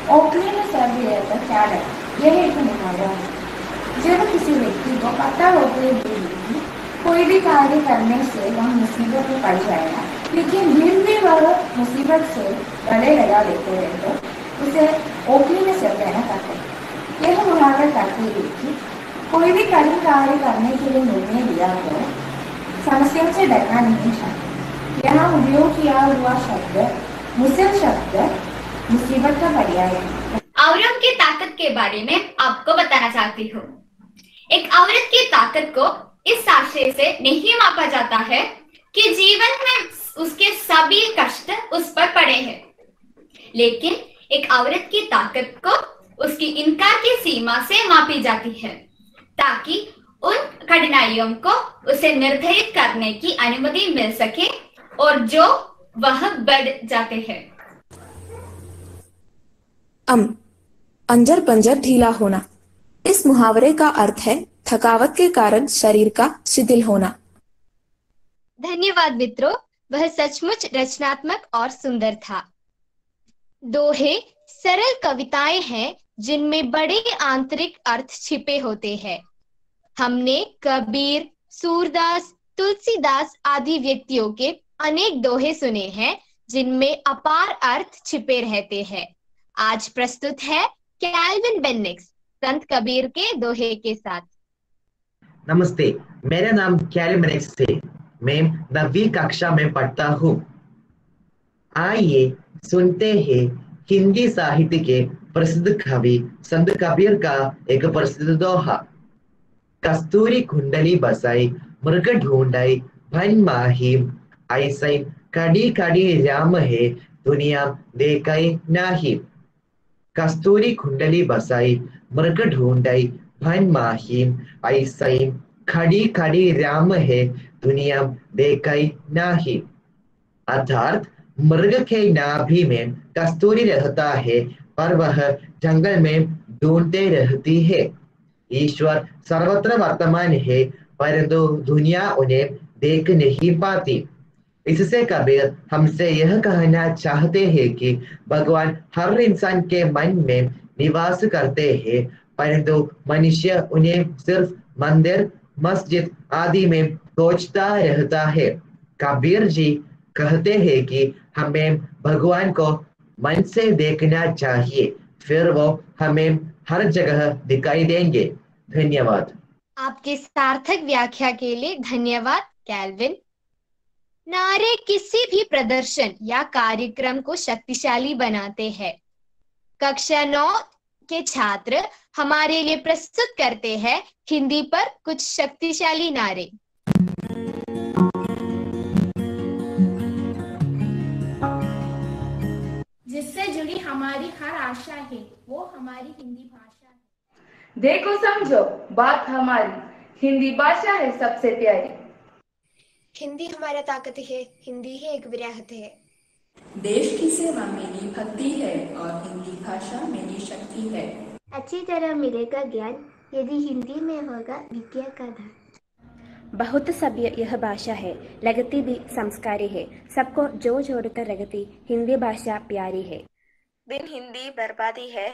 ओखली में सर्दी है तो क्या है? यह एक मुहावरा है। जब किसी व्यक्ति को पता होते हुए भी कोई भी कार्य करने से वह मुसीबत में पड़ जाएगा, लेकिन फिर भी वह मुसीबत से गले लगा लेते हैं तो उसे ओखली में सिर देना कहते हैं। यह मुहावरा कहती है कि कोई भी कठिन कार्य करने के लिए निर्णय लिया तो समस्याओं से डरना नहीं चाहिए। यहाँ उपयोग किया हुआ शब्द मुसीबत शब्द मुसीबत का पर्याय है। औरत की ताकत के बारे में आपको बताना चाहती हूँ। एक औरत की ताकत को इस आशय से नहीं मापा जाता है कि जीवन में उसके सभी कष्ट उस पर पड़े हैं, लेकिन एक औरत की ताकत को उसकी इनकार की सीमा से मापी जाती है ताकि उन कठिनाइयों को उसे निर्धारित करने की अनुमति मिल सके और जो वह बढ़ जाते हैं। अंजर पंजर ढीला होना। इस मुहावरे का अर्थ है थकावट के कारण शरीर का शिथिल होना। धन्यवाद मित्रों, वह सचमुच रचनात्मक और सुंदर था। दोहे सरल कविताएं हैं जिनमें बड़े आंतरिक अर्थ छिपे होते हैं। हमने कबीर, सूरदास, तुलसीदास आदि व्यक्तियों के अनेक दोहे सुने हैं जिनमें अपार अर्थ छिपे रहते हैं। आज प्रस्तुत है कैल्विन बेनिक्स संत कबीर के दोहे के साथ। नमस्ते, मेरा नाम कैल्विन बेनिक्स है। मैं 9वीं कक्षा में पढ़ता हूँ। आइए सुनते हैं हिंदी साहित्य के प्रसिद्ध कवि संत कबीर का एक प्रसिद्ध दोहा। कस्तूरी कुंडली बसाई मृग ढूंढाई भन माहिम, ऐसे कड़ी कड़ी राम है दुनिया देखई नाही। कस्तूरी कुंडली बसाई मृग ढूंढाई भन माहिम, ऐसे खड़ी खड़ी राम है दुनिया देखई नाही। अर्थात मृग के नाभि में कस्तूरी रहता है पर वह जंगल में ढूंढते रहती है। ईश्वर सर्वत्र वर्तमान है परंतु दुनिया उन्हें देख नहीं पाती। इससे कबीर हमसे यह कहना चाहते हैं कि भगवान हर इंसान के मन में निवास करते हैं परंतु मनुष्य उन्हें सिर्फ मंदिर, मस्जिद आदि में खोजता रहता है। कबीर जी कहते हैं कि हमें भगवान को मन से देखना चाहिए, फिर वो हमें हर जगह दिखाई देंगे। धन्यवाद। आपके सार्थक व्याख्या के लिए धन्यवाद कैल्विन। नारे किसी भी प्रदर्शन या कार्यक्रम को शक्तिशाली बनाते हैं। कक्षा 9 के छात्र हमारे लिए प्रस्तुत करते हैं हिंदी पर कुछ शक्तिशाली नारे। जिससे जुड़ी हमारी हर आशा है वो हमारी हिंदी भाषा है। देखो समझो बात हमारी, हिंदी भाषा है सबसे प्यारी। हिंदी हमारा ताकत है, हिंदी ही एक विरासत है। देश की सेवा मेरी भक्ति है और हिंदी भाषा मेरी शक्ति है। अच्छी तरह मिलेगा ज्ञान यदि हिंदी में होगा विज्ञा का धन। बहुत सभ्य यह भाषा है, लगती भी संस्कारी है। सबको जो जोड़कर रखती हिंदी भाषा प्यारी है। बिन हिंदी बर्बादी है,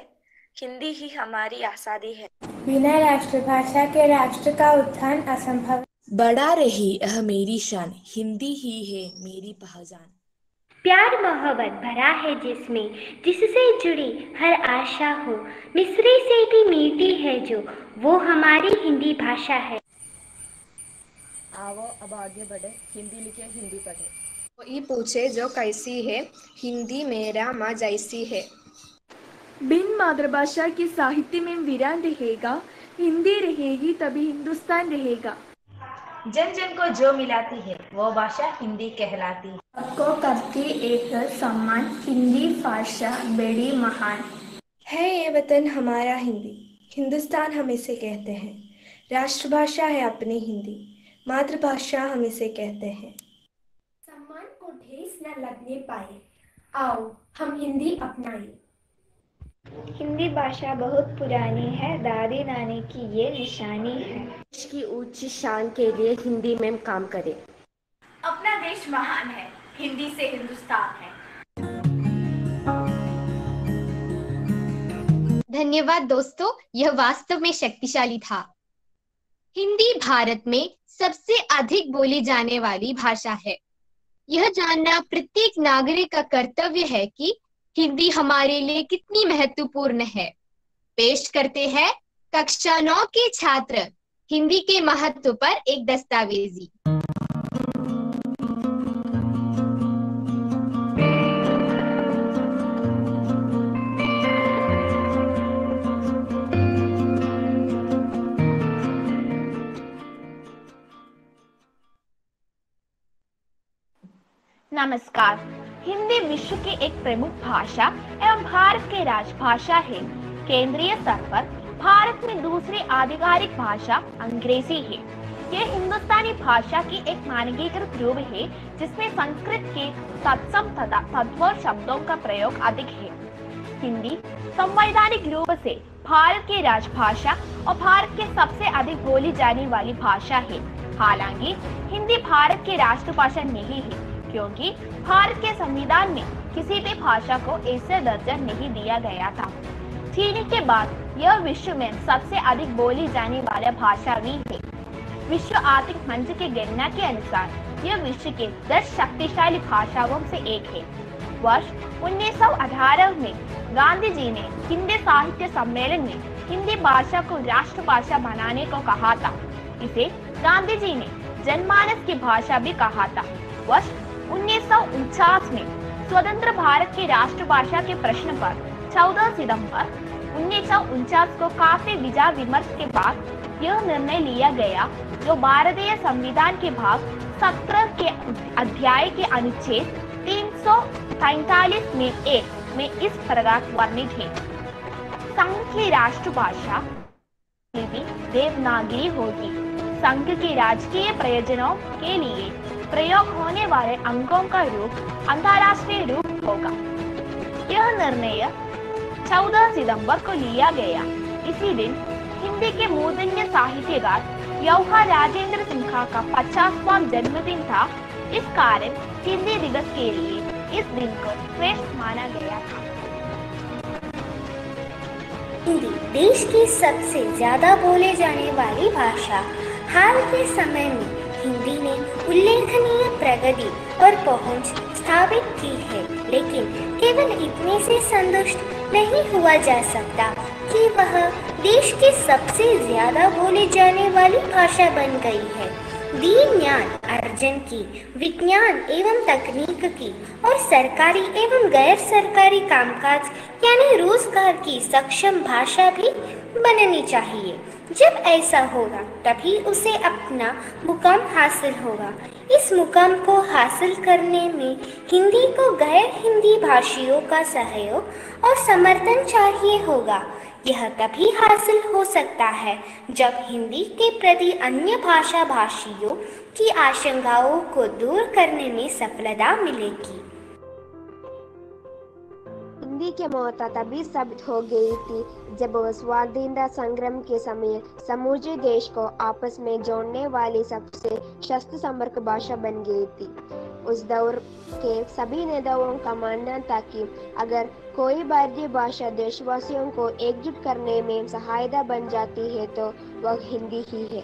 हिंदी ही हमारी आजादी है। बिना राष्ट्रभाषा के राष्ट्र का उत्थान असंभव। बढ़ा रही यह मेरी शान, हिंदी ही है मेरी पहचान। प्यार मोहब्बत भरा है जिसमें, जिससे जुड़ी हर आशा हो। मिस्री से भी मीठी है जो, वो हमारी हिंदी भाषा है। आओ अब आगे बढ़े, हिंदी लिखे हिंदी पढ़े। कोई पूछे जो कैसी है, हिंदी मेरा माँ जैसी है। बिन मातृभाषा के साहित्य में वीरान रहेगा, हिंदी रहेगी तभी हिंदुस्तान रहेगा। जन जन को जो मिलाती है वो भाषा हिंदी कहलाती है। सबको करती एक सम्मान, हिंदी भाषा बड़ी महान है। ये वतन हमारा हिंदी, हिंदुस्तान हम इसे कहते हैं। राष्ट्रभाषा है अपनी हिंदी, मातृभाषा हम इसे कहते हैं। सम्मान को ठेस न लगने पाए, आओ हम हिंदी अपनाएं। हिंदी भाषा बहुत पुरानी है, दादी नानी की ये निशानी है। देश की ऊंची शान के लिए हिंदी में काम करें। अपना देश महान है, हिंदी से हिंदुस्तान है। धन्यवाद दोस्तों, यह वास्तव में शक्तिशाली था। हिंदी भारत में सबसे अधिक बोली जाने वाली भाषा है। यह जानना प्रत्येक नागरिक का कर्तव्य है कि हिंदी हमारे लिए कितनी महत्वपूर्ण है। पेश करते हैं कक्षा 9 के छात्र हिंदी के महत्व पर एक दस्तावेजी। नमस्कार। हिंदी विश्व की एक प्रमुख भाषा एवं भारत की राजभाषा है। केंद्रीय स्तर पर भारत में दूसरी आधिकारिक भाषा अंग्रेजी है। ये हिंदुस्तानी भाषा की एक मानकीकृत रूप है जिसमें संस्कृत के तत्सम तथा तद्भव शब्दों का प्रयोग अधिक है। हिंदी संवैधानिक रूप से भारत की राजभाषा और भारत के सबसे अधिक बोली जाने वाली भाषा है। हालांकि हिंदी भारत की राष्ट्रभाषा नहीं है, क्योंकि भारत के संविधान में किसी भी भाषा को ऐसा दर्जा नहीं दिया गया था। चीनी के बाद यह विश्व में सबसे अधिक बोली जाने वाला भाषा भी है। विश्व आर्थिक मंच की गणना के अनुसार यह विश्व के 10 शक्तिशाली भाषाओं से एक है। वर्ष 1918 में गांधी जी ने हिंदी साहित्य सम्मेलन में हिंदी भाषा को राष्ट्रभाषा बनाने को कहा था। इसे गांधी जी ने जनमानस की भाषा भी कहा था। वर्ष 1949 में स्वतंत्र भारत की राष्ट्रभाषा के प्रश्न पर 14 सितंबर 1949 को काफी विचार विमर्श के बाद यह निर्णय लिया गया, जो भारतीय संविधान के भाग 17 के अध्याय के अनुच्छेद 343 में 1 में इस प्रकार वर्णित है। संघ की राष्ट्रभाषा देवनागरी होगी। संघ के राजकीय प्रयोजनों के लिए प्रयोग होने वाले अंकों का रूप अंतर्राष्ट्रीय रूप होगा। यह निर्णय 14 सितंबर को लिया गया। इसी दिन हिंदी के मूर्धन्य साहित्यकार यौहा राजेंद्र सिन्हा का 50वां जन्मदिन था। इस कारण हिंदी दिवस के लिए इस दिन को श्रेष्ठ माना गया था। हिंदी देश की सबसे ज्यादा बोले जाने वाली भाषा। हाल के समय में हिंदी ने उल्लेखनीय प्रगति और पहुंच स्थापित की है, लेकिन केवल इतने से संतुष्ट नहीं हुआ जा सकता कि वह देश की सबसे ज्यादा बोली जाने वाली भाषा बन गई है। दीन ज्ञान अर्जन की, विज्ञान एवं तकनीक की और सरकारी एवं गैर सरकारी कामकाज यानी रोजगार की सक्षम भाषा भी बननी चाहिए। जब ऐसा होगा तभी उसे अपना मुकाम हासिल होगा। इस मुकाम को हासिल करने में हिंदी को गैर हिंदी भाषियों का सहयोग और समर्थन चाहिए होगा। यह तभी हासिल हो सकता है जब हिंदी के प्रति अन्य भाषा भाषियों की आशंकाओं को दूर करने में सफलता मिलेगी। हिंदी की मौत तभी साबित हो गई थी जब वह स्वाधीनता संग्राम के समय समूचे देश को आपस में जोड़ने वाली सबसे सशक्त समर्थ भाषा बन गई थी। उस दौर के सभी नेताओं का मानना था कि अगर कोई भारतीय भाषा देशवासियों को एकजुट करने में सहायता बन जाती है तो वह हिंदी ही है।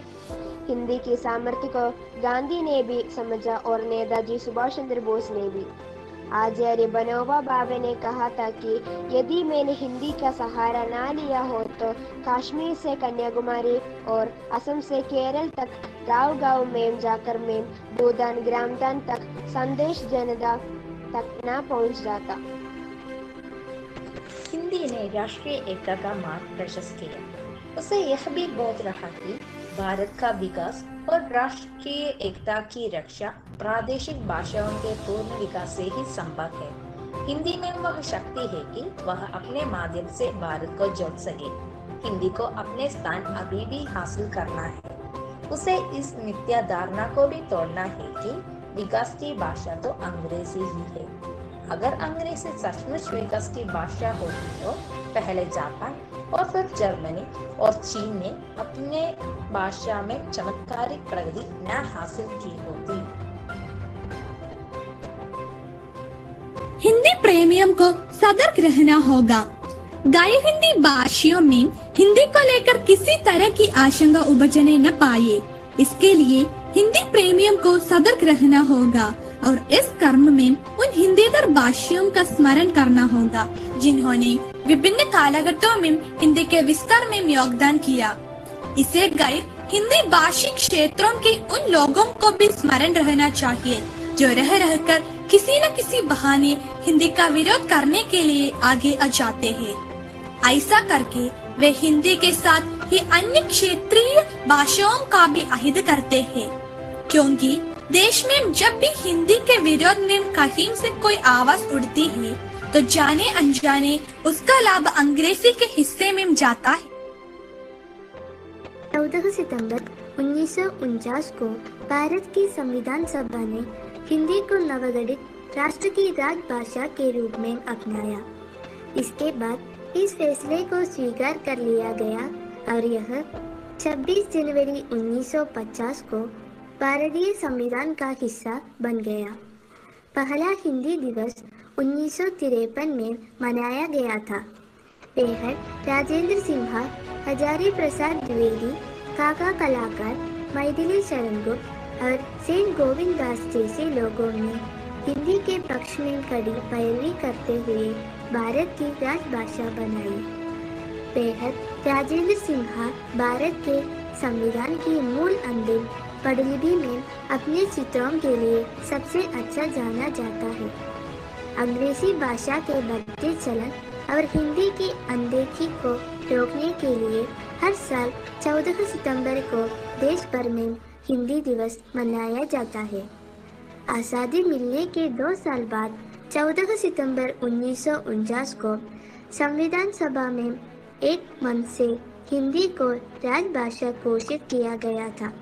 हिंदी की सामर्थ्य को गांधी ने भी समझा और नेताजी सुभाष चंद्र बोस ने भी। आचार्य विनोबा भावे ने कहा था कि यदि मैंने हिंदी का सहारा ना लिया हो तो कश्मीर से कन्याकुमारी और असम से केरल तक गांव-गांव में जाकर मैं भूदान ग्रामदान तक संदेश जनता तक ना पहुंच जाता। हिंदी ने राष्ट्रीय एकता का मार्ग प्रशस्त किया। उसे यह भी बोध रहा कि भारत का विकास और राष्ट्रीय एकता की रक्षा प्रादेशिक भाषाओं के पूर्ण विकास से ही संभव है। हिंदी में वह शक्ति है कि वह अपने माध्यम से भारत को जोड़ सके। हिंदी को अपने स्थान अभी भी हासिल करना है। उसे इस मिथ्या धारणा को भी तोड़ना है कि विकास की भाषा तो अंग्रेजी ही है। अगर अंग्रेजी सचमुच विकास की भाषा होती तो पहले जापान और फिर जर्मनी और चीन ने अपने भाषा में चमत्कारिक प्रगति न हासिल की होती। हिंदी प्रेमियों को सतर्क रहना होगा। गैर हिंदी भाषियों में हिंदी को लेकर किसी तरह की आशंका उपजने न पाए, इसके लिए हिंदी प्रेमियों को सतर्क रहना होगा और इस कर्म में उन हिंदीतर भाषियों का स्मरण करना होगा जिन्होंने विभिन्न कालघट्टों में हिंदी के विस्तार में योगदान किया। इसे गैर हिंदी भाषी क्षेत्रों के उन लोगों को भी स्मरण रहना चाहिए जो रह रहकर किसी न किसी बहाने हिंदी का विरोध करने के लिए आगे आ जाते हैं। ऐसा करके वे हिंदी के साथ ही अन्य क्षेत्रीय भाषाओं का भी अहित करते हैं, क्योंकि देश में जब भी हिंदी के विरोध में कहीं से कोई आवाज उठती है तो जाने अनजाने उसका लाभ अंग्रेजी के हिस्से में जाता है। 14 सितंबर 1949 को भारत की संविधान सभा ने हिंदी को नवगठित राष्ट्र की राजभाषा के रूप में अपनाया। इसके बाद इस फैसले को स्वीकार कर लिया गया और यह 26 जनवरी 1950 को भारतीय संविधान का हिस्सा बन गया। पहला हिंदी दिवस 1953 में मनाया गया था। बेहद राजेंद्र सिन्हा, हजारी प्रसाद द्विवेदी, काका कलाकार, मैथिली शरण गुप्त और सेन गोविंद दास जैसे लोगों ने हिंदी के पक्ष में कड़ी पैरवी करते हुए भारत की राजभाषा बनाई। बेहद राजेंद्र सिन्हा भारत के संविधान की मूल अंतिम प्रतिलिपि में अपने चित्रों के लिए सबसे अच्छा जाना जाता है। अंग्रेजी भाषा के बढ़ते चलन और हिंदी की अनदेखी को रोकने के लिए हर साल 14 सितंबर को देश भर में हिंदी दिवस मनाया जाता है। आज़ादी मिलने के 2 साल बाद 14 सितंबर 1949 को संविधान सभा में एक मन से हिंदी को राजभाषा घोषित किया गया था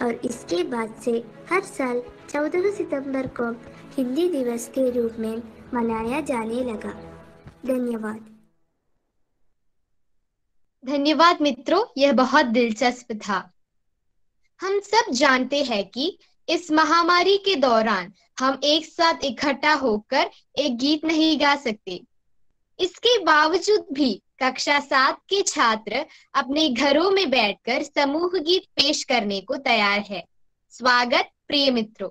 और इसके बाद से हर साल 14 सितंबर को हिंदी दिवस के रूप में मनाया जाने लगा। धन्यवाद। धन्यवाद मित्रों, यह बहुत दिलचस्प था। हम सब जानते हैं कि इस महामारी के दौरान हम एक साथ इकट्ठा होकर एक गीत नहीं गा सकते। इसके बावजूद भी कक्षा 7 के छात्र अपने घरों में बैठकर समूह गीत पेश करने को तैयार है। स्वागत प्रिय मित्रों।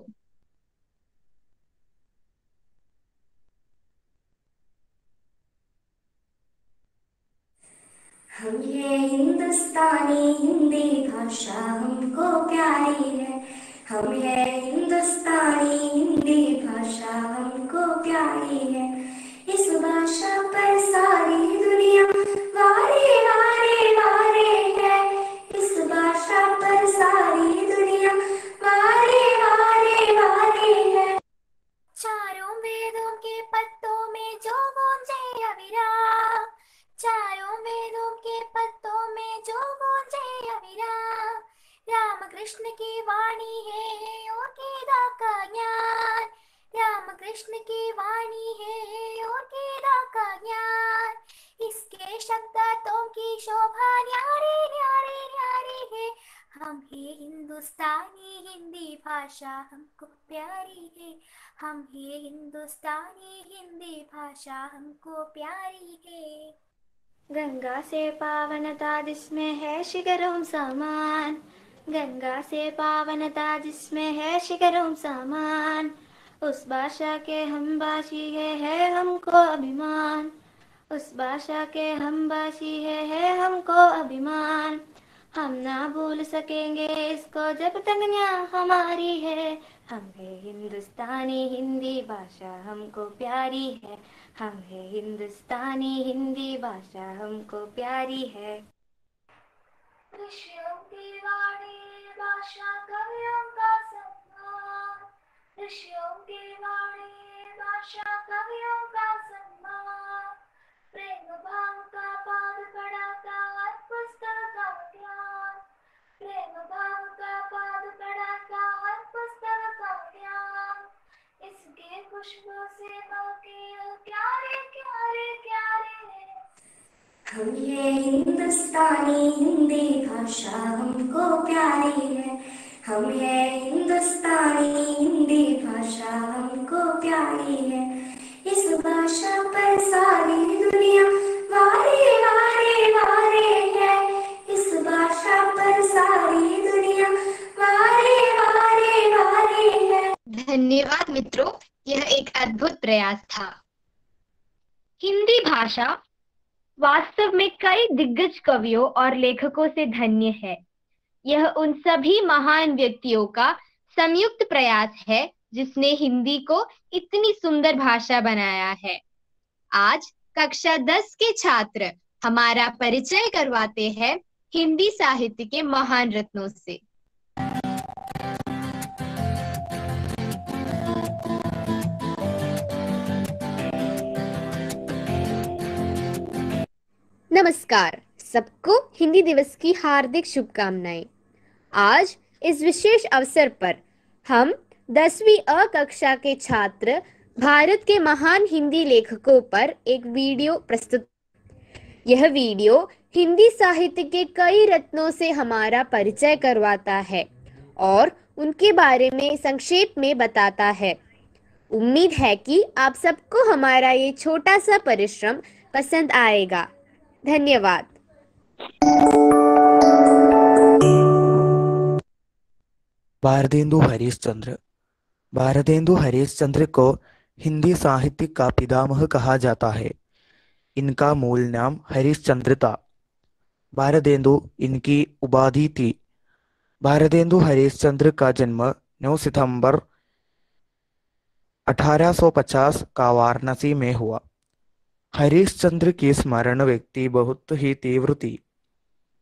हम ये हिंदुस्तानी हिंदी भाषा हमको प्यारी है। हम है हिंदुस्तानी हिंदी भाषा हमको प्यारी है। इस भाषा पर सारी दुनिया वारे वारे वारे है। इस भाषा पर सारी दुनिया वारे वारे वारे है। चारों वेदों के पत्तों में जो गूंजे अविराम, चारों वेदों के पत्तों में जो गूंजे अविराम, राम कृष्ण की वाणी है और गीता का ज्ञान, राम कृष्ण की वाणी है और गीता का ज्ञान। इसके शब्दों की शोभा न्यारी न्यारी न्यारी है। हम है हिंदुस्तानी हिंदी भाषा हमको प्यारी है। हम है हिंदुस्तानी हिंदी भाषा हमको प्यारी है। गंगा से पावनता जिसमें है शिखरों समान, गंगा से पावनता जिसमें है शिखरों समान, उस भाषा के हम भाषी है हमको अभिमान। उस भाषा के हम भाषी है हमको अभिमान। हम ना भूल सकेंगे इसको जब तक न्याय हमारी है। हम है हिंदुस्तानी हिंदी भाषा हमको प्यारी है। हम है हिंदुस्तानी हिंदी भाषा हमको प्यारी है। ऋषियों की वाणी भाषा कवियों का सम्मान, ऋषियों की वाणी भाषा कवियों का सम्मान, प्रेम भाव का पाद पढ़ाता हर पुस्तक का ज्ञान, प्रेम भाव का पाद पढ़ाता हर पुस्तक का ज्ञान। इसके खुशबू से महके क्यारे क्यारे क्यारे है। हम ये हिंदुस्तानी हिंदी भाषा हमको प्यारी है। हम ये हिंदुस्तानी हिंदी भाषा हमको प्यारी है। इस भाषा पर सारी दुनिया वारे वारे वारे है। इस भाषा पर सारी दुनिया वारे वारे वारे है। धन्यवाद मित्रों, यह एक अद्भुत प्रयास था। हिंदी भाषा वास्तव में कई दिग्गज कवियों और लेखकों से धन्य है। यह उन सभी महान व्यक्तियों का संयुक्त प्रयास है जिसने हिंदी को इतनी सुंदर भाषा बनाया है। आज कक्षा 10 के छात्र हमारा परिचय करवाते हैं हिंदी साहित्य के महान रत्नों से। नमस्कार, सबको हिंदी दिवस की हार्दिक शुभकामनाएं। आज इस विशेष अवसर पर हम 10वीं अ कक्षा के छात्र भारत के महान हिंदी लेखकों पर एक वीडियो प्रस्तुत। यह वीडियो हिंदी साहित्य के कई रत्नों से हमारा परिचय करवाता है और उनके बारे में संक्षेप में बताता है। उम्मीद है कि आप सबको हमारा ये छोटा सा परिश्रम पसंद आएगा। धन्यवाद। भारतेंदु हरीशचंद्र। भारतेंदु हरीशचंद्र को हिंदी साहित्य का पितामह कहा जाता है। इनका मूल नाम हरीशचंद्र था। भारतेंदु इनकी उपाधि थी। भारतेंदु हरीशचंद्र का जन्म 9 सितंबर 1850 का वाराणसी में हुआ। हरीशचंद्र की स्मरण व्यक्ति बहुत ही तीव्र थी।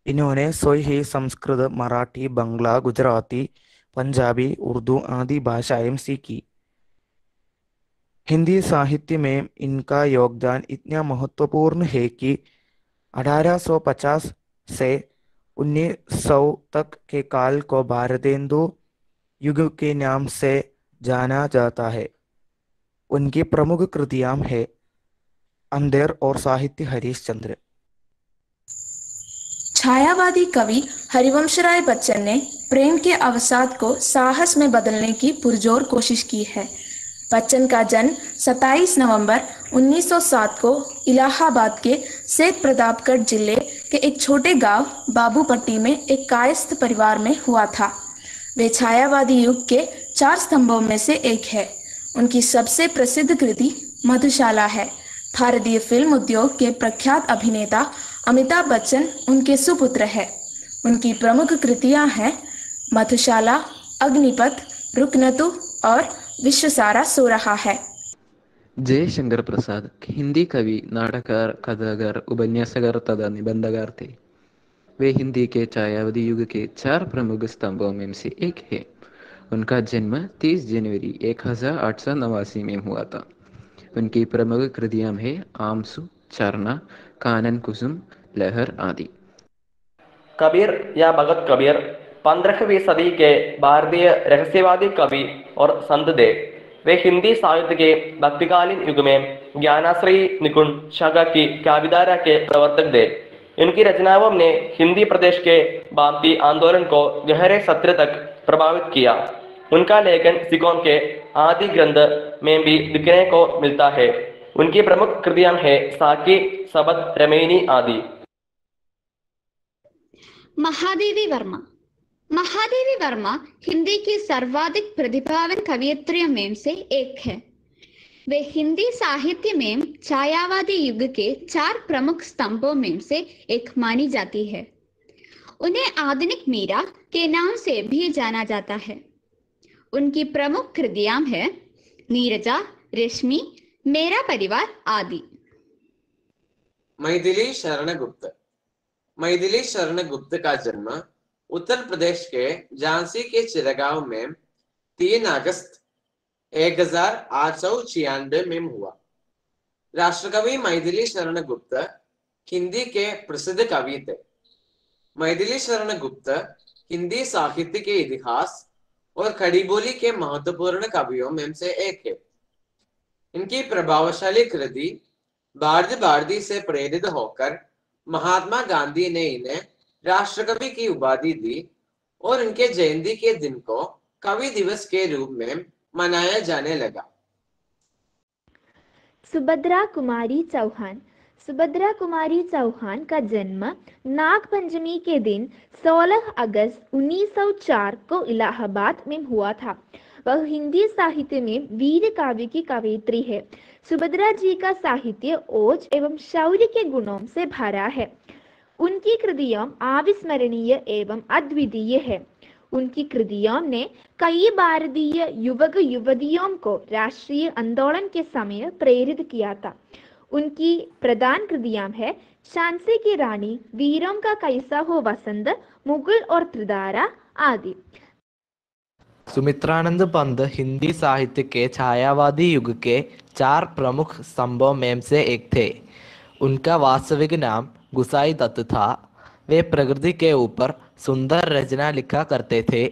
इन्होंने स्वयं ही संस्कृत, मराठी, बंगला, गुजराती, पंजाबी, उर्दू आदि भाषाएं सीखी। हिंदी साहित्य में इनका योगदान इतना महत्वपूर्ण है कि 1850 से 1900 तक के काल को भारतेंदु युग के नाम से जाना जाता है। उनकी प्रमुख कृतियां हैं अंधेर और साहित्य हरीशचंद्र। छायावादी कवि हरिवंशराय बच्चन ने प्रेम के अवसाद को साहस में बदलने की पुरजोर कोशिश की है। बच्चन का जन्म 27 नवंबर 1907 को इलाहाबाद के सेठ प्रतापगढ़ जिले के एक छोटे गांव बाबूपट्टी में एक कायस्थ परिवार में हुआ था। वे छायावादी युग के 4 स्तंभों में से एक है। उनकी सबसे प्रसिद्ध कृति मधुशाला है। भारतीय फिल्म उद्योग के प्रख्यात अभिनेता अमिताभ बच्चन उनके सुपुत्र है। उनकी प्रमुख कृतियां हैं मधुशाला, अग्निपथ, रुकनतु और विश्वसारा सो रहा है। जयशंकर प्रसाद हिंदी कवि, नाटककार, कथाकार, उपन्यासकार तथा निबंधकार थे। वे हिंदी के छायावादी युग के 4 प्रमुख स्तंभों में से एक है। उनका जन्म 30 जनवरी 1889 में हुआ था। उनकी प्रमुख कृतियां हैं आमसु, चरना, कानन कुसुम, लहर आदि। कबीर या भगत कबीर 15वीं सदी के भारतीय रहस्यवादी कवि और संत थे। वे हिंदी साहित्य के भक्तिकालीन युग में ज्ञानाश्रयी निकुंज शाखा की काव्यधारा के प्रवर्तक थे। इनकी रचनाओं ने हिंदी प्रदेश के भांति आंदोलन को गहरे सत्र तक प्रभावित किया। उनका लेखन सिखों के आदि ग्रंथ में भी दिखने को मिलता है। उनकी प्रमुख कृतियां हैं साकी, सबद, रमैनी आदि। महादेवी वर्मा। महादेवी वर्मा हिंदी की सर्वाधिक प्रतिभावान कवयित्रियों में से एक है। वे हिंदी साहित्य में छायावादी युग के 4 प्रमुख स्तंभों में से एक मानी जाती है। उन्हें आधुनिक मीरा के नाम से भी जाना जाता है। उनकी प्रमुख कृतियां हैं नीरजा, रश्मि, मेरा परिवार आदि। मैथिली शरण गुप्त। मैथिली शरण गुप्त का जन्म उत्तर प्रदेश के झांसी के चिरगांव में 3 अगस्त 1896 में हुआ। राष्ट्रकवि मैथिली शरण गुप्त हिंदी के प्रसिद्ध कवि थे। मैथिली शरण गुप्त हिंदी साहित्य के इतिहास और खड़ी बोली के महत्वपूर्ण कवियों में से एक है। इनकी प्रभावशाली कृति भारत भारती से प्रेरित होकर महात्मा गांधी ने इन्हें राष्ट्रकवि की उपाधि दी और इनके जयंती के दिन को कवि दिवस के रूप में मनाया जाने लगा। सुभद्रा कुमारी चौहान। सुभद्रा कुमारी चौहान का जन्म नाग पंचमी के दिन 16 अगस्त 1904 को इलाहाबाद में हुआ था। वह हिंदी साहित्य में वीर काव्य की कवयित्री है। सुभद्रा जी का साहित्य ओज एवं शौर्य के गुणों से भरा है। उनकी कृतियां अविस्मरणीय एवं अद्वितीय है। उनकी कृतियों ने कई भारतीय युवक युवतियों को राष्ट्रीय आंदोलन के समय प्रेरित किया था। उनकी प्रधान कृतियां है झांसी की रानी, वीरों का कैसा हो वसंत, मुगल और त्रिधारा आदि। सुमित्रानंद पंत हिंदी साहित्य के छायावादी युग के 4 प्रमुख स्तंभों में से एक थे। उनका वास्तविक नाम गुसाई दत्त था। वे प्रकृति के ऊपर सुंदर रचना लिखा करते थे।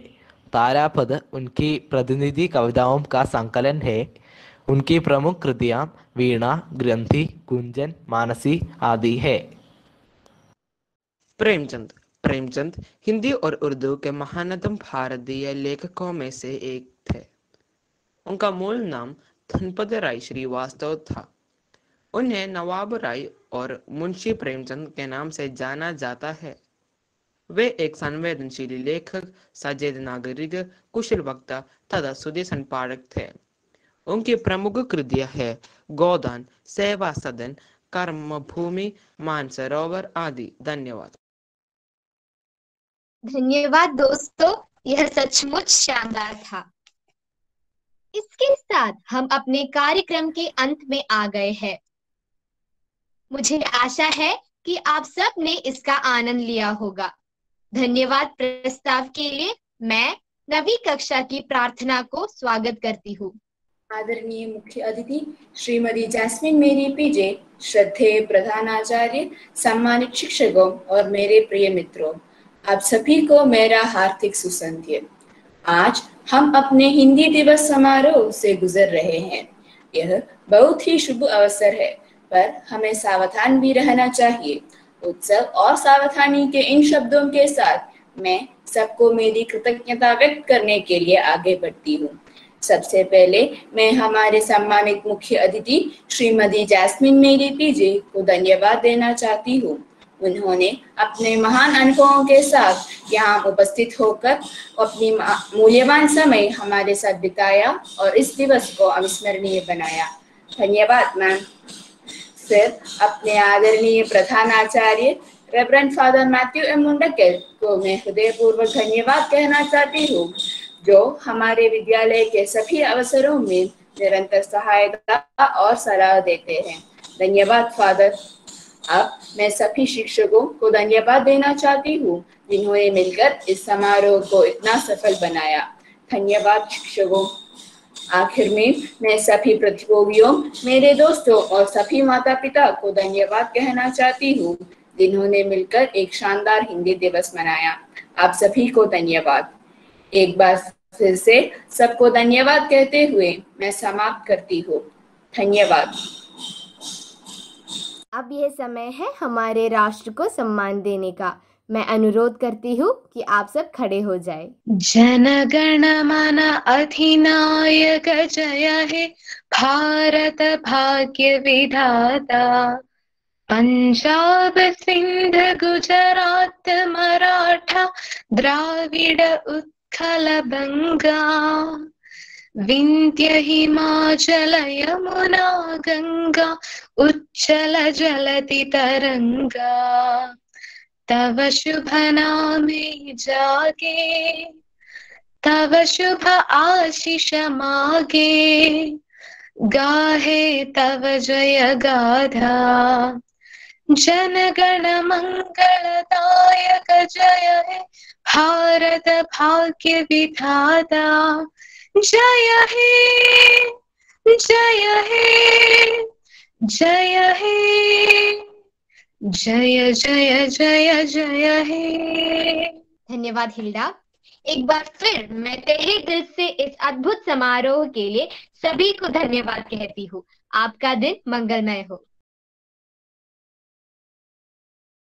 तारापद उनकी प्रतिनिधि कविताओं का संकलन है। उनकी प्रमुख कृतियां वीणा, ग्रंथि, गुंजन, मानसी आदि है। प्रेमचंद प्रेमचंद हिंदी और उर्दू के महानतम भारतीय लेखकों में से एक थे। उनका मूल नाम धनपत राय श्रीवास्तव था। उन्हें नवाब राय और मुंशी प्रेमचंद के नाम से जाना जाता है। वे एक संवेदनशील लेखक, सचेत नागरिक, कुशल वक्ता तथा सुधि संपादक थे। उनकी प्रमुख कृतियां हैं गोदान, सेवा सदन, कर्मभूमि, मानसरोवर आदि। धन्यवाद। धन्यवाद दोस्तों, यह सचमुच शानदार था। इसके साथ हम अपने कार्यक्रम के अंत में आ गए हैं। मुझे आशा है कि आप सब ने इसका आनंद लिया होगा। धन्यवाद प्रस्ताव के लिए मैं नवी कक्षा की प्रार्थना को स्वागत करती हूँ। आदरणीय मुख्य अतिथि श्रीमती जैस्मिन मेरी पीजे, श्रद्धेय प्रधानाचार्य, सम्मानित शिक्षकों और मेरे प्रिय मित्रों, आप सभी को मेरा हार्दिक सुसंध्य। आज हम अपने हिंदी दिवस समारोह से गुजर रहे हैं। यह बहुत ही शुभ अवसर है, पर हमें सावधान भी रहना चाहिए। उत्सव और सावधानी के इन शब्दों के साथ मैं सबको मेरी कृतज्ञता व्यक्त करने के लिए आगे बढ़ती हूँ। सबसे पहले मैं हमारे सम्मानित मुख्य अतिथि श्रीमती जैस्मिन मेरी पीजे को धन्यवाद देना चाहती हूँ। उन्होंने अपने महान अनुभवों के साथ यहाँ उपस्थित होकर अपनी मूल्यवान समय हमारे साथ बिताया और इस दिवस को अविस्मरणीय बनाया। धन्यवाद मैम। फिर अपने आदरणीय प्रधानाचार्य रेवरेंड फादर मैथ्यू एम मुंडकल को मैं हृदयपूर्वक धन्यवाद कहना चाहती हूँ, जो हमारे विद्यालय के सभी अवसरों में निरंतर सहायता और सलाह देते हैं। धन्यवाद फादर। अब मैं सभी शिक्षकों को धन्यवाद देना चाहती हूँ, जिन्होंने मिलकर इस समारोह को इतना सफल बनाया। धन्यवाद शिक्षकों। आखिर में मैं सभी प्रतियोगियों, मेरे दोस्तों और सभी माता पिता को धन्यवाद कहना चाहती हूँ, जिन्होंने मिलकर एक शानदार हिंदी दिवस मनाया। आप सभी को धन्यवाद। एक बार फिर से सबको धन्यवाद कहते हुए मैं समाप्त करती हूँ। धन्यवाद। अब यह समय है हमारे राष्ट्र को सम्मान देने का। मैं अनुरोध करती हूँ कि आप सब खड़े हो जाएं। जन गण मन अधिनायक जय हे भारत भाग्य विधाता। पंजाब सिंध गुजरात मराठा द्राविड़ उत्कल बंगा। विंध्य हिमाचल यमुना गंगा उच्चल जलति तरंगा। तव शुभ नामे जागे, तव शुभ आशीष मागे। गाहे तव जय गाथा। जन गण मंगलदायक जय हे भारत भाग्य विधाता। जय हे जय हे जय हे जय जय जय जय हे। धन्यवाद हिल्डा। एक बार फिर मैं तहे दिल से इस अद्भुत समारोह के लिए सभी को धन्यवाद कहती हूँ। आपका दिन मंगलमय हो।